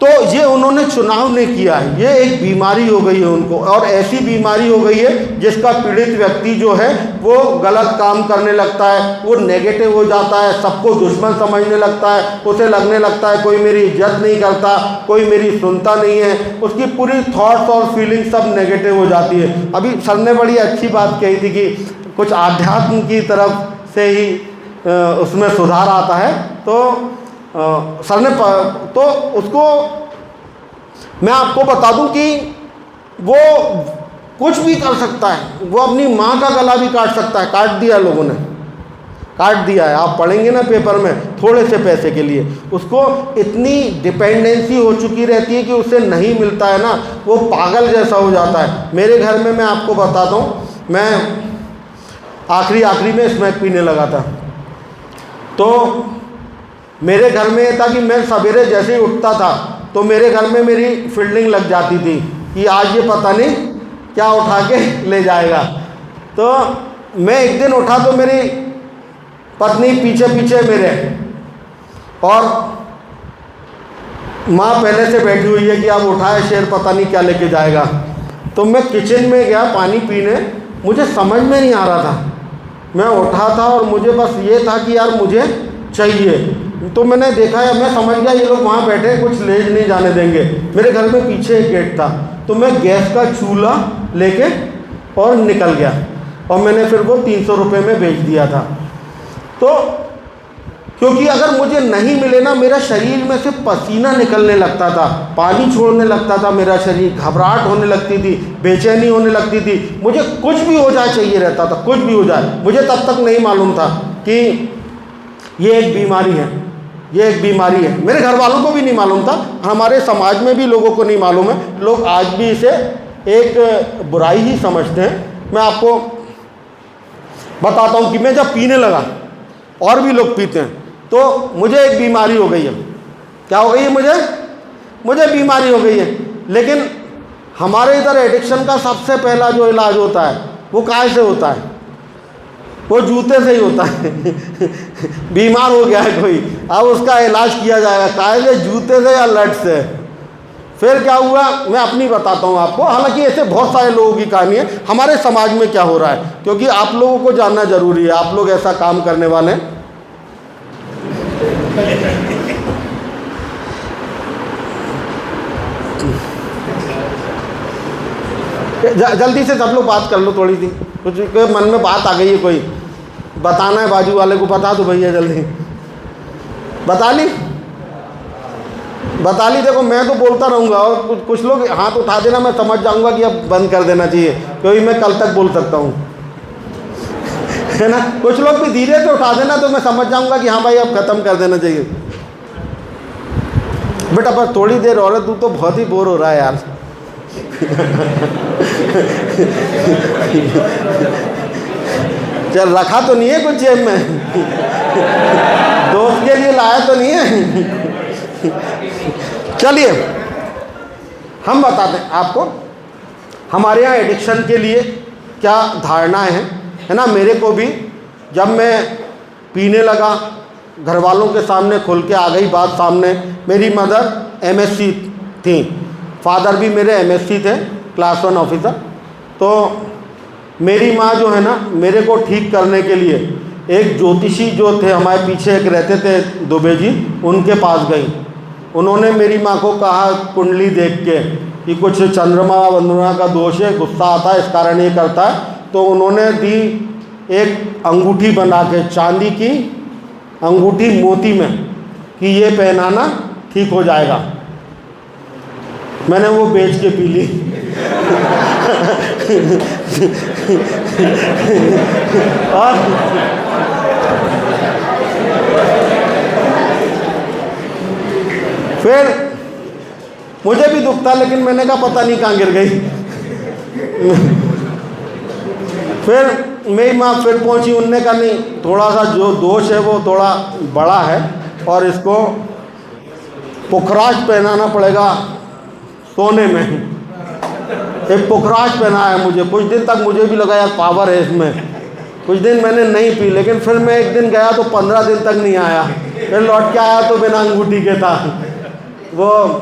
तो ये उन्होंने चुनाव नहीं किया है, ये एक बीमारी हो गई है उनको। और ऐसी बीमारी हो गई है जिसका पीड़ित व्यक्ति जो है वो गलत काम करने लगता है, वो नेगेटिव हो जाता है, सबको दुश्मन समझने लगता है, उसे लगने लगता है कोई मेरी इज्जत नहीं करता, कोई मेरी सुनता नहीं है, उसकी पूरी थॉट्स और फीलिंग सब नेगेटिव हो जाती है। अभी सर ने बड़ी अच्छी बात कही थी कि कुछ आध्यात्म की तरफ से ही उसमें सुधार आता है। तो सर ने तो उसको मैं आपको बता दूं कि वो कुछ भी कर सकता है, वो अपनी माँ का गला भी काट सकता है। काट दिया, लोगों ने काट दिया है, आप पढ़ेंगे ना पेपर में, थोड़े से पैसे के लिए। उसको इतनी डिपेंडेंसी हो चुकी रहती है कि उसे नहीं मिलता है ना, वो पागल जैसा हो जाता है। मेरे घर में मैं आपको बताता हूँ, मैं आखिरी में स्मैक पीने लगा था। तो मेरे घर में ये था कि मैं सवेरे जैसे ही उठता था तो मेरे घर में मेरी फील्डिंग लग जाती थी कि आज ये पता नहीं क्या उठा के ले जाएगा। तो मैं एक दिन उठा तो मेरी पत्नी पीछे मेरे, और माँ पहले से बैठी हुई है कि अब उठाए शेर, पता नहीं क्या लेके जाएगा। तो मैं किचन में गया पानी पीने, मुझे समझ में नहीं आ रहा था। मैं उठा था और मुझे बस ये था कि यार मुझे चाहिए। तो मैंने देखा, मैं समझ गया ये लोग वहाँ बैठे कुछ ले नहीं जाने देंगे। मेरे घर में पीछे एक गेट था, तो मैं गैस का चूल्हा लेके और निकल गया, और मैंने फिर वो 300 रुपये में बेच दिया था। तो क्योंकि अगर मुझे नहीं मिले ना, मेरा शरीर में से पसीना निकलने लगता था, पानी छोड़ने लगता था मेरा शरीर, घबराहट होने लगती थी, बेचैनी होने लगती थी, मुझे कुछ भी हो जाए चाहिए रहता था, कुछ भी हो जाए। मुझे तब तक नहीं मालूम था कि ये एक बीमारी है, ये एक बीमारी है। मेरे घर वालों को भी नहीं मालूम था, हमारे समाज में भी लोगों को नहीं मालूम है। लोग आज भी इसे एक बुराई ही समझते हैं। मैं आपको बताता हूँ कि मैं जब पीने लगा, और भी लोग पीते हैं, तो मुझे एक बीमारी हो गई है। क्या हो गई है? मुझे बीमारी हो गई है। लेकिन हमारे इधर एडिक्शन का सबसे पहला जो इलाज होता है वो काहे से होता है? वो जूते से ही होता है। बीमार हो गया है कोई, अब उसका इलाज किया जाएगा काहे से? जूते से या लट से। फिर क्या हुआ, मैं अपनी बताता हूँ आपको। हालांकि ऐसे बहुत सारे लोगों की कहानी है। हमारे समाज में क्या हो रहा है, क्योंकि आप लोगों को जानना जरूरी है, आप लोग ऐसा काम करने वाले हैं। जल्दी से सब लोग बात कर लो, थोड़ी सी कुछ मन में बात आ गई है, कोई बताना है बाजू वाले को, बता दो भैया जल्दी। बता ली? देखो मैं तो बोलता रहूँगा, और कुछ लोग हाथ उठा देना, मैं समझ जाऊँगा कि अब बंद कर देना चाहिए, क्योंकि मैं कल तक बोल सकता हूँ, है ना। कुछ लोग भी धीरे से उठा देना, तो मैं समझ जाऊँगा कि हाँ भाई अब ख़त्म कर देना चाहिए। बेटा बस थोड़ी देर और है, तू तो बहुत ही बोर हो रहा है यार। चल, रखा तो नहीं है कुछ जेब में? दोस्त के लिए लाया तो नहीं है? चलिए हम बताते हैं आपको हमारे यहाँ एडिक्शन के लिए क्या धारणाएं हैं, है ना। मेरे को भी जब मैं पीने लगा, घर वालों के सामने खुल के आ गई बात सामने। मेरी मदर MSc थी, फादर भी मेरे MSc थे, क्लास 1 ऑफिसर। तो मेरी माँ जो है ना, मेरे को ठीक करने के लिए एक ज्योतिषी जो थे हमारे पीछे एक रहते थे, दुबे जी, उनके पास गई। उन्होंने मेरी माँ को कहा कुंडली देख के कि कुछ चंद्रमा वंदना का दोष है, गुस्सा आता है, इस कारण ये करता है। तो उन्होंने दी एक अंगूठी बना के, चांदी की अंगूठी मोती में, कि ये पहनाना ठीक हो जाएगा। मैंने वो बेच के पी ली। और फिर मुझे भी दुख था, लेकिन मैंने कहा पता नहीं कहाँ गिर गई। फिर मेरी माँ फिर पहुंची, उनने कहा नहीं, थोड़ा सा जो दोष है वो थोड़ा बड़ा है, और इसको पुखराज पहनाना पड़ेगा सोने में। एक पुखराज पहनाया मुझे। कुछ दिन तक मुझे भी लगा यार पावर है इसमें, कुछ दिन मैंने नहीं पी। लेकिन फिर मैं एक दिन गया तो 15 दिन तक नहीं आया, फिर लौट के आया तो बिना अंगूठी के था वो।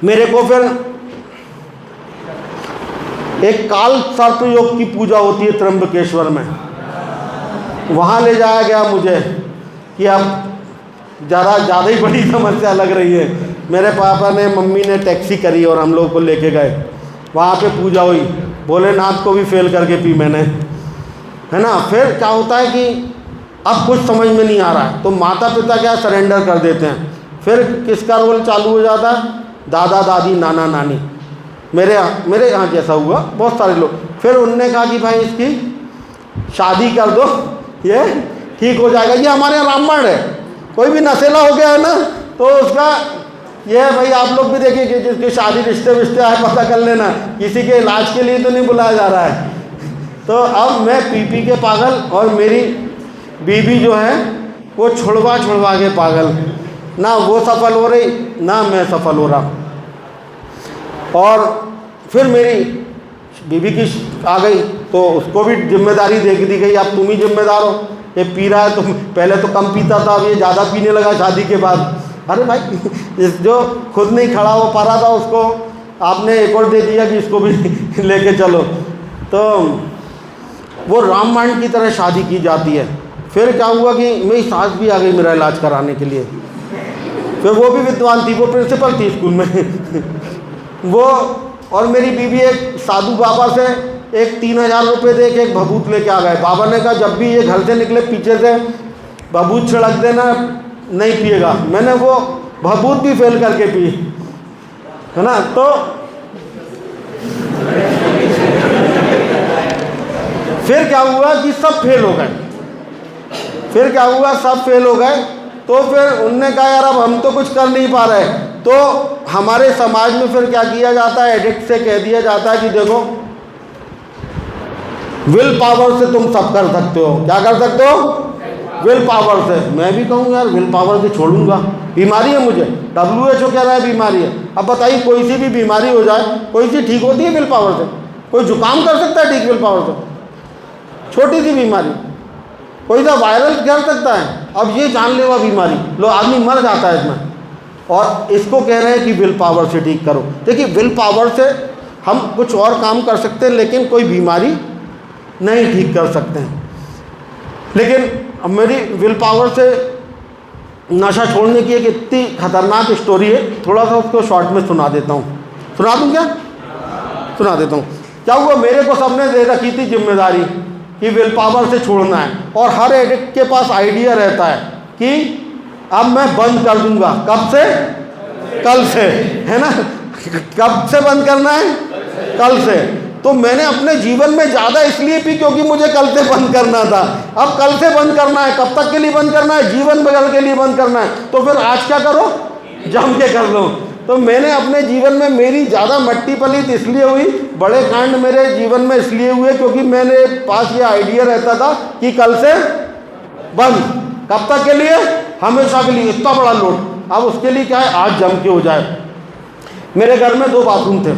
मेरे को फिर एक काल सर्प योग की पूजा होती है त्र्यंबकेश्वर में, वहाँ ले जाया गया मुझे कि अब ज़रा ज़्यादा ही बड़ी समस्या लग रही है। मेरे पापा ने, मम्मी ने टैक्सी करी और हम लोग को लेके गए। वहाँ पे पूजा हुई, भोलेनाथ को भी फेल करके पी मैंने, है ना। फिर क्या होता है कि अब कुछ समझ में नहीं आ रहा है, तो माता पिता क्या सरेंडर कर देते हैं। फिर किसका रोल चालू हो जाता है? दादा दादी, नाना नानी। मेरे यहाँ जैसा हुआ बहुत सारे लोग। फिर उनने कहा कि भाई इसकी शादी कर दो, ये ठीक हो जाएगा। ये हमारे यहाँ रामबाण है, कोई भी नशेला हो गया है ना, तो उसका ये है भाई, आप लोग भी देखिए कि जिसकी शादी रिश्ते विश्ते आए पता कर लेना, किसी के इलाज के लिए तो नहीं बुलाया जा रहा है। तो अब मैं पी के पागल, और मेरी बीबी जो है वो छुड़वा के पागल। ना वो सफल हो रही, ना मैं सफल हो रहा। और फिर मेरी बीबी की आ गई, तो उसको भी जिम्मेदारी दे दी गई, अब तुम ही जिम्मेदार हो। ये पी रहा है, तुम पहले तो कम पीता था, अब ये ज़्यादा पीने लगा शादी के बाद। अरे भाई, इस जो खुद नहीं खड़ा हो पा रहा था उसको आपने एक और दे दिया कि इसको भी लेके चलो। तो वो रामबाण की तरह शादी की जाती है। फिर क्या हुआ कि मेरी सास भी आ गई मेरा इलाज कराने के लिए। फिर वो भी विद्वान थी, वो प्रिंसिपल थी स्कूल में। वो और मेरी बीवी एक साधु बाबा से एक 3,000 रुपये दे के एक भभूत लेके आ गए। बाबा ने कहा जब भी ये घर से निकले पीछे से भभूत छिड़क देना, नहीं पिएगा। मैंने वो भभूत भी फेल करके पी, है ना। तो फिर क्या हुआ कि सब फेल हो गए। फिर क्या हुआ, सब फेल हो गए। तो फिर उनने कहा यार अब हम तो कुछ कर नहीं पा रहे। तो हमारे समाज में फिर क्या किया जाता है, एडिक्ट से कह दिया जाता है कि देखो विल पावर से तुम सब कर सकते हो। क्या कर सकते हो? विल पावर से। मैं भी कहूँ यार विल पावर से छोड़ूंगा, बीमारी है मुझे, WHO कह रहा है बीमारी है। अब बताइए कोई सी भी बीमारी हो जाए, कोई सी ठीक होती है विल पावर से? कोई जुकाम कर सकता है ठीक विल पावर से? छोटी सी बीमारी, कोई सा वायरल कर सकता है। अब ये जानलेवा बीमारी, लो आदमी मर जाता है इसमें, और इसको कह रहे हैं कि विल पावर से ठीक करो। देखिए विल पावर से हम कुछ और काम कर सकते हैं, लेकिन कोई बीमारी नहीं ठीक कर सकते हैं। लेकिन अब मेरी विल पावर से नशा छोड़ने की एक इतनी खतरनाक स्टोरी है, थोड़ा सा उसको शॉर्ट में सुना देता हूँ। सुना दूँ क्या? सुना देता हूँ। क्या हुआ, मेरे को सबने दे रखी थी जिम्मेदारी कि विल पावर से छोड़ना है, और हर एडिक्ट के पास आइडिया रहता है कि अब मैं बंद कर दूंगा। कब से? कल से, है ना। कब से बंद करना है? कल से। तो मैंने अपने जीवन में ज़्यादा इसलिए पी क्योंकि मुझे कल से बंद करना था। अब कल से बंद करना है, कब तक के लिए बंद करना है? जीवन भर के लिए बंद करना है। तो फिर आज क्या करो, जम के कर लो। तो मैंने अपने जीवन में, मेरी ज़्यादा मट्टी पलीत इसलिए हुई, बड़े कांड मेरे जीवन में इसलिए हुए क्योंकि मेरे पास ये आइडिया रहता था कि कल से बंद। कब तक के लिए? हमेशा के लिए। इतना बड़ा लोड। अब उसके लिए क्या है, आज जम के हो जाए। मेरे घर में 2 बाथरूम थे।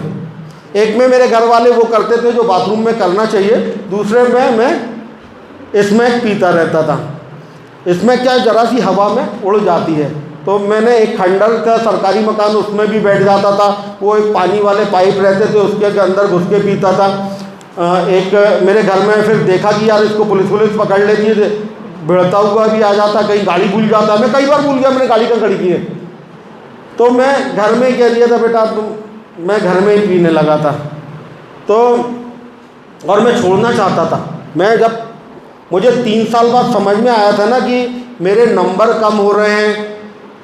एक में मेरे घर वाले वो करते थे जो बाथरूम में करना चाहिए, दूसरे में मैं स्मैक पीता रहता था। इसमें क्या, जरा सी हवा में उड़ जाती है। तो मैंने एक खंडर का सरकारी मकान, उसमें भी बैठ जाता था। वो एक पानी वाले पाइप रहते थे, उसके अंदर घुस के पीता था। एक मेरे घर में फिर देखा कि यार इसको पुलिस पकड़ लेती है, भिड़ता हुआ भी आ जाता, कहीं गाड़ी भूल जाता। मैं कई बार भूल गया मैंने गाड़ी कहाँ खड़ी की है। तो मैं घर में ही कह दिया था बेटा मैं घर में ही पीने लगा था। तो और मैं छोड़ना चाहता था। मैं जब मुझे 3 साल बाद समझ में आया था ना कि मेरे नंबर कम हो रहे हैं,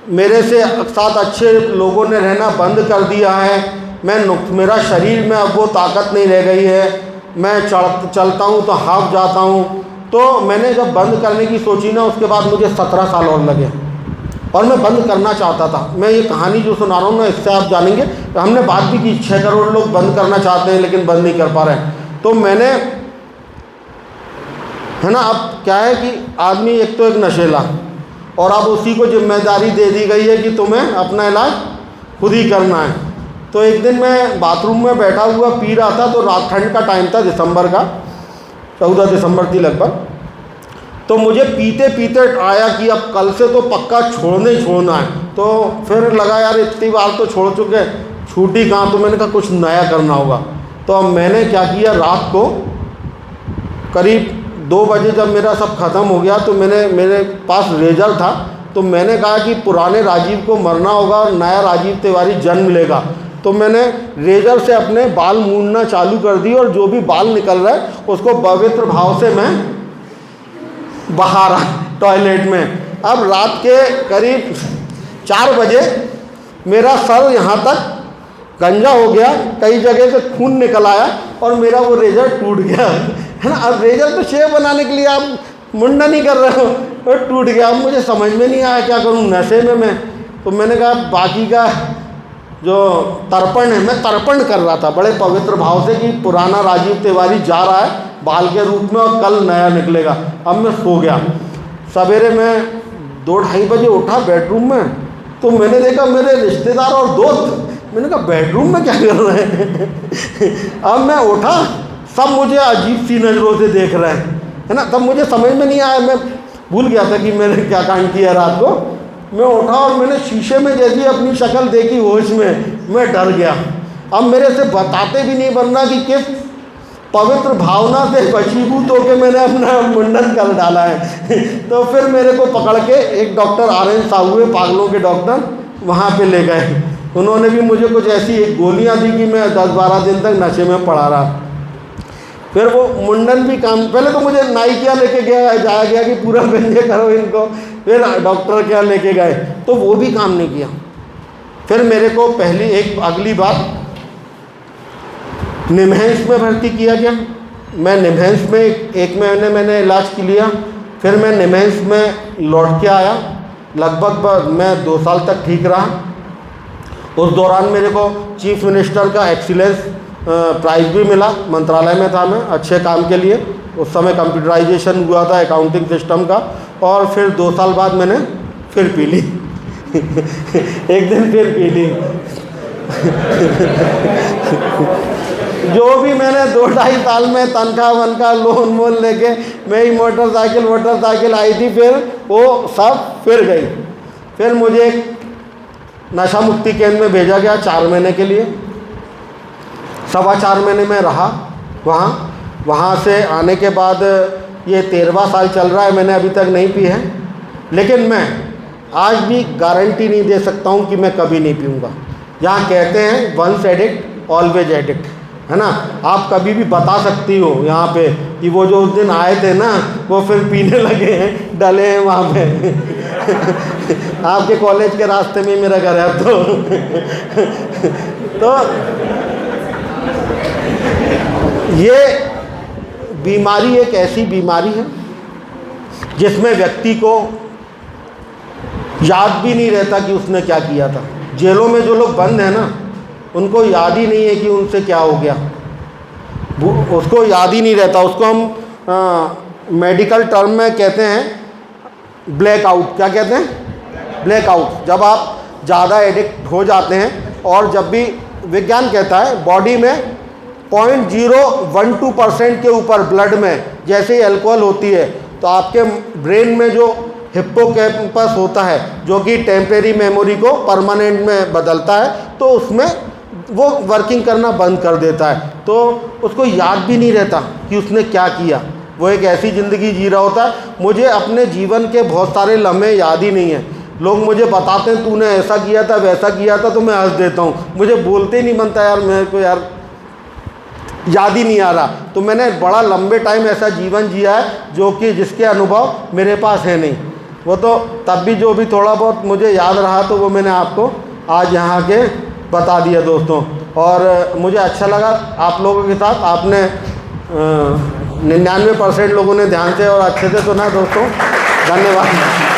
मेरे से साथ अच्छे लोगों ने रहना बंद कर दिया है, मेरा शरीर में अब वो ताकत नहीं रह गई है, मैं चलता हूँ तो हाफ जाता हूँ। तो मैंने जब बंद करने की सोची ना, उसके बाद मुझे 17 साल और लगे, और मैं बंद करना चाहता था। मैं ये कहानी जो सुना रहा हूँ ना, इससे आप जानेंगे। तो हमने बात भी की 6 करोड़ लोग बंद करना चाहते हैं लेकिन बंद नहीं कर पा रहे हैं। तो मैंने, है ना, अब क्या है कि आदमी एक तो एक नशेला, और अब उसी को जिम्मेदारी दे दी गई है कि तुम्हें अपना इलाज खुद ही करना है। तो एक दिन मैं बाथरूम में बैठा हुआ पी रहा था, तो रात ठंड का टाइम था, दिसंबर का, 14 दिसंबर थी लगभग। तो मुझे पीते पीते आया कि अब कल से तो पक्का छोड़ना ही छोड़ना है। तो फिर लगा यार इतनी बार तो छोड़ चुके, छूटी कहाँ। तो मैंने कहा कुछ नया करना होगा। तो अब मैंने क्या किया, रात को करीब 2 बजे जब मेरा सब ख़त्म हो गया, तो मेरे पास रेजर था। तो मैंने कहा कि पुराने राजीव को मरना होगा और नया राजीव तिवारी जन्म लेगा। तो मैंने रेजर से अपने बाल मूंदना चालू कर दी, और जो भी बाल निकल रहा है उसको पवित्र भाव से मैं बाहर आ टॉयलेट में। अब रात के करीब 4 बजे मेरा सर यहाँ तक गंजा हो गया, कई जगह से खून निकल आया, और मेरा वो रेजर टूट गया, है ना। अब रेजर तो शेव बनाने के लिए आप मुंडन नहीं कर रहे हो, और टूट गया। अब मुझे समझ में नहीं आया क्या करूँ, नशे में मैं। तो मैंने कहा बाकी का जो तर्पण है, मैं तर्पण कर रहा था बड़े पवित्र भाव से कि पुराना राजीव तिवारी जा रहा है बाल के रूप में, और कल नया निकलेगा। अब मैं सो गया। सवेरे मैं 2-2:30 बजे उठा बेडरूम में, तो मैंने देखा मेरे रिश्तेदार और दोस्त, मैंने कहा बेडरूम में क्या कर रहे हैं। अब मैं उठा, सब मुझे अजीब सी नज़रों से देख रहे हैं, है ना। तब मुझे समझ में नहीं आया, मैं भूल गया था कि मैंने क्या कांड किया रात को। मैं उठा और मैंने शीशे में जैसी अपनी शक्ल देखी होश में, मैं डर गया। अब मेरे से बताते भी नहीं बनना कि किस पवित्र भावना से वशीभूत होकर मैंने अपना मुंडन कर डाला है। तो फिर मेरे को पकड़ के एक डॉक्टर RN साहू है, पागलों के डॉक्टर, वहाँ पे ले गए। उन्होंने भी मुझे कुछ ऐसी एक गोलियां दी कि मैं 10-12 दिन तक नशे में पड़ा रहा। फिर वो मुंडन भी काम, पहले तो मुझे नाई के यहाँ लेके जाया गया कि पूरा गंजे करो इनको, फिर डॉक्टर के यहाँ लेके गए तो वो भी काम नहीं किया। फिर मेरे को अगली बार निमहैंस में भर्ती किया गया। मैं निमहैंस में एक महीने मैंने इलाज के लिया, फिर मैं निमहैंस में लौट के आया। लगभग मैं 2 साल तक ठीक रहा। उस दौरान मेरे को चीफ मिनिस्टर का एक्सीलेंस प्राइज़ भी मिला, मंत्रालय में था मैं अच्छे काम के लिए। उस समय कंप्यूटराइजेशन हुआ था अकाउंटिंग सिस्टम का। और फिर 2 साल बाद मैंने फिर पी ली एक दिन फिर पी ली जो भी मैंने 2-2.5 साल में तनख्वाह वनख्वाह लोन वोन लेके मेरी मोटरसाइकिल आई थी, फिर वो सब फिर गई। फिर मुझे एक नशा मुक्ति केंद्र में भेजा गया 4 महीने के लिए। 4.25 महीने में रहा वहाँ से आने के बाद ये 13वां साल चल रहा है, मैंने अभी तक नहीं पी है। लेकिन मैं आज भी गारंटी नहीं दे सकता हूँ कि मैं कभी नहीं पीऊँगा। यहाँ कहते हैं वंस एडिक्ट ऑलवेज एडिक्ट, है ना। आप कभी भी बता सकती हो यहाँ पे कि वो जो उस दिन आए थे ना वो फिर पीने लगे हैं, डले हैं वहाँ पे आपके कॉलेज के रास्ते में मेरा घर है तो ये बीमारी एक ऐसी बीमारी है जिसमें व्यक्ति को याद भी नहीं रहता कि उसने क्या किया था। जेलों में जो लोग बंद हैं ना, उनको याद ही नहीं है कि उनसे क्या हो गया, उसको याद ही नहीं रहता। उसको हम मेडिकल टर्म में कहते हैं ब्लैकआउट। क्या कहते हैं? ब्लैकआउट। जब आप ज़्यादा एडिक्ट हो जाते हैं और जब भी विज्ञान कहता है बॉडी में 0.012% के ऊपर ब्लड में जैसे ही अल्कोहल होती है तो आपके ब्रेन में जो हिप्पोकैम्पस होता है जो कि टेम्परेरी मेमोरी को परमानेंट में बदलता है, तो उसमें वो वर्किंग करना बंद कर देता है। तो उसको याद भी नहीं रहता कि उसने क्या किया। वो एक ऐसी ज़िंदगी जी रहा होता है। मुझे अपने जीवन के बहुत सारे लम्हे याद ही नहीं हैं। लोग मुझे बताते हैं तूने ऐसा किया था वैसा किया था, तो मैं हंस देता हूँ। मुझे बोलते ही नहीं बनता यार, मेरे को यार याद ही नहीं आ रहा। तो मैंने बड़ा लंबे टाइम ऐसा जीवन जिया है जो कि जिसके अनुभव मेरे पास है नहीं। वो तो तब भी जो भी थोड़ा बहुत मुझे याद रहा तो वो मैंने आपको आज यहाँ के बता दिया दोस्तों। और मुझे अच्छा लगा आप लोगों के साथ। आपने 99% लोगों ने ध्यान से और अच्छे से सुना दोस्तों। धन्यवाद।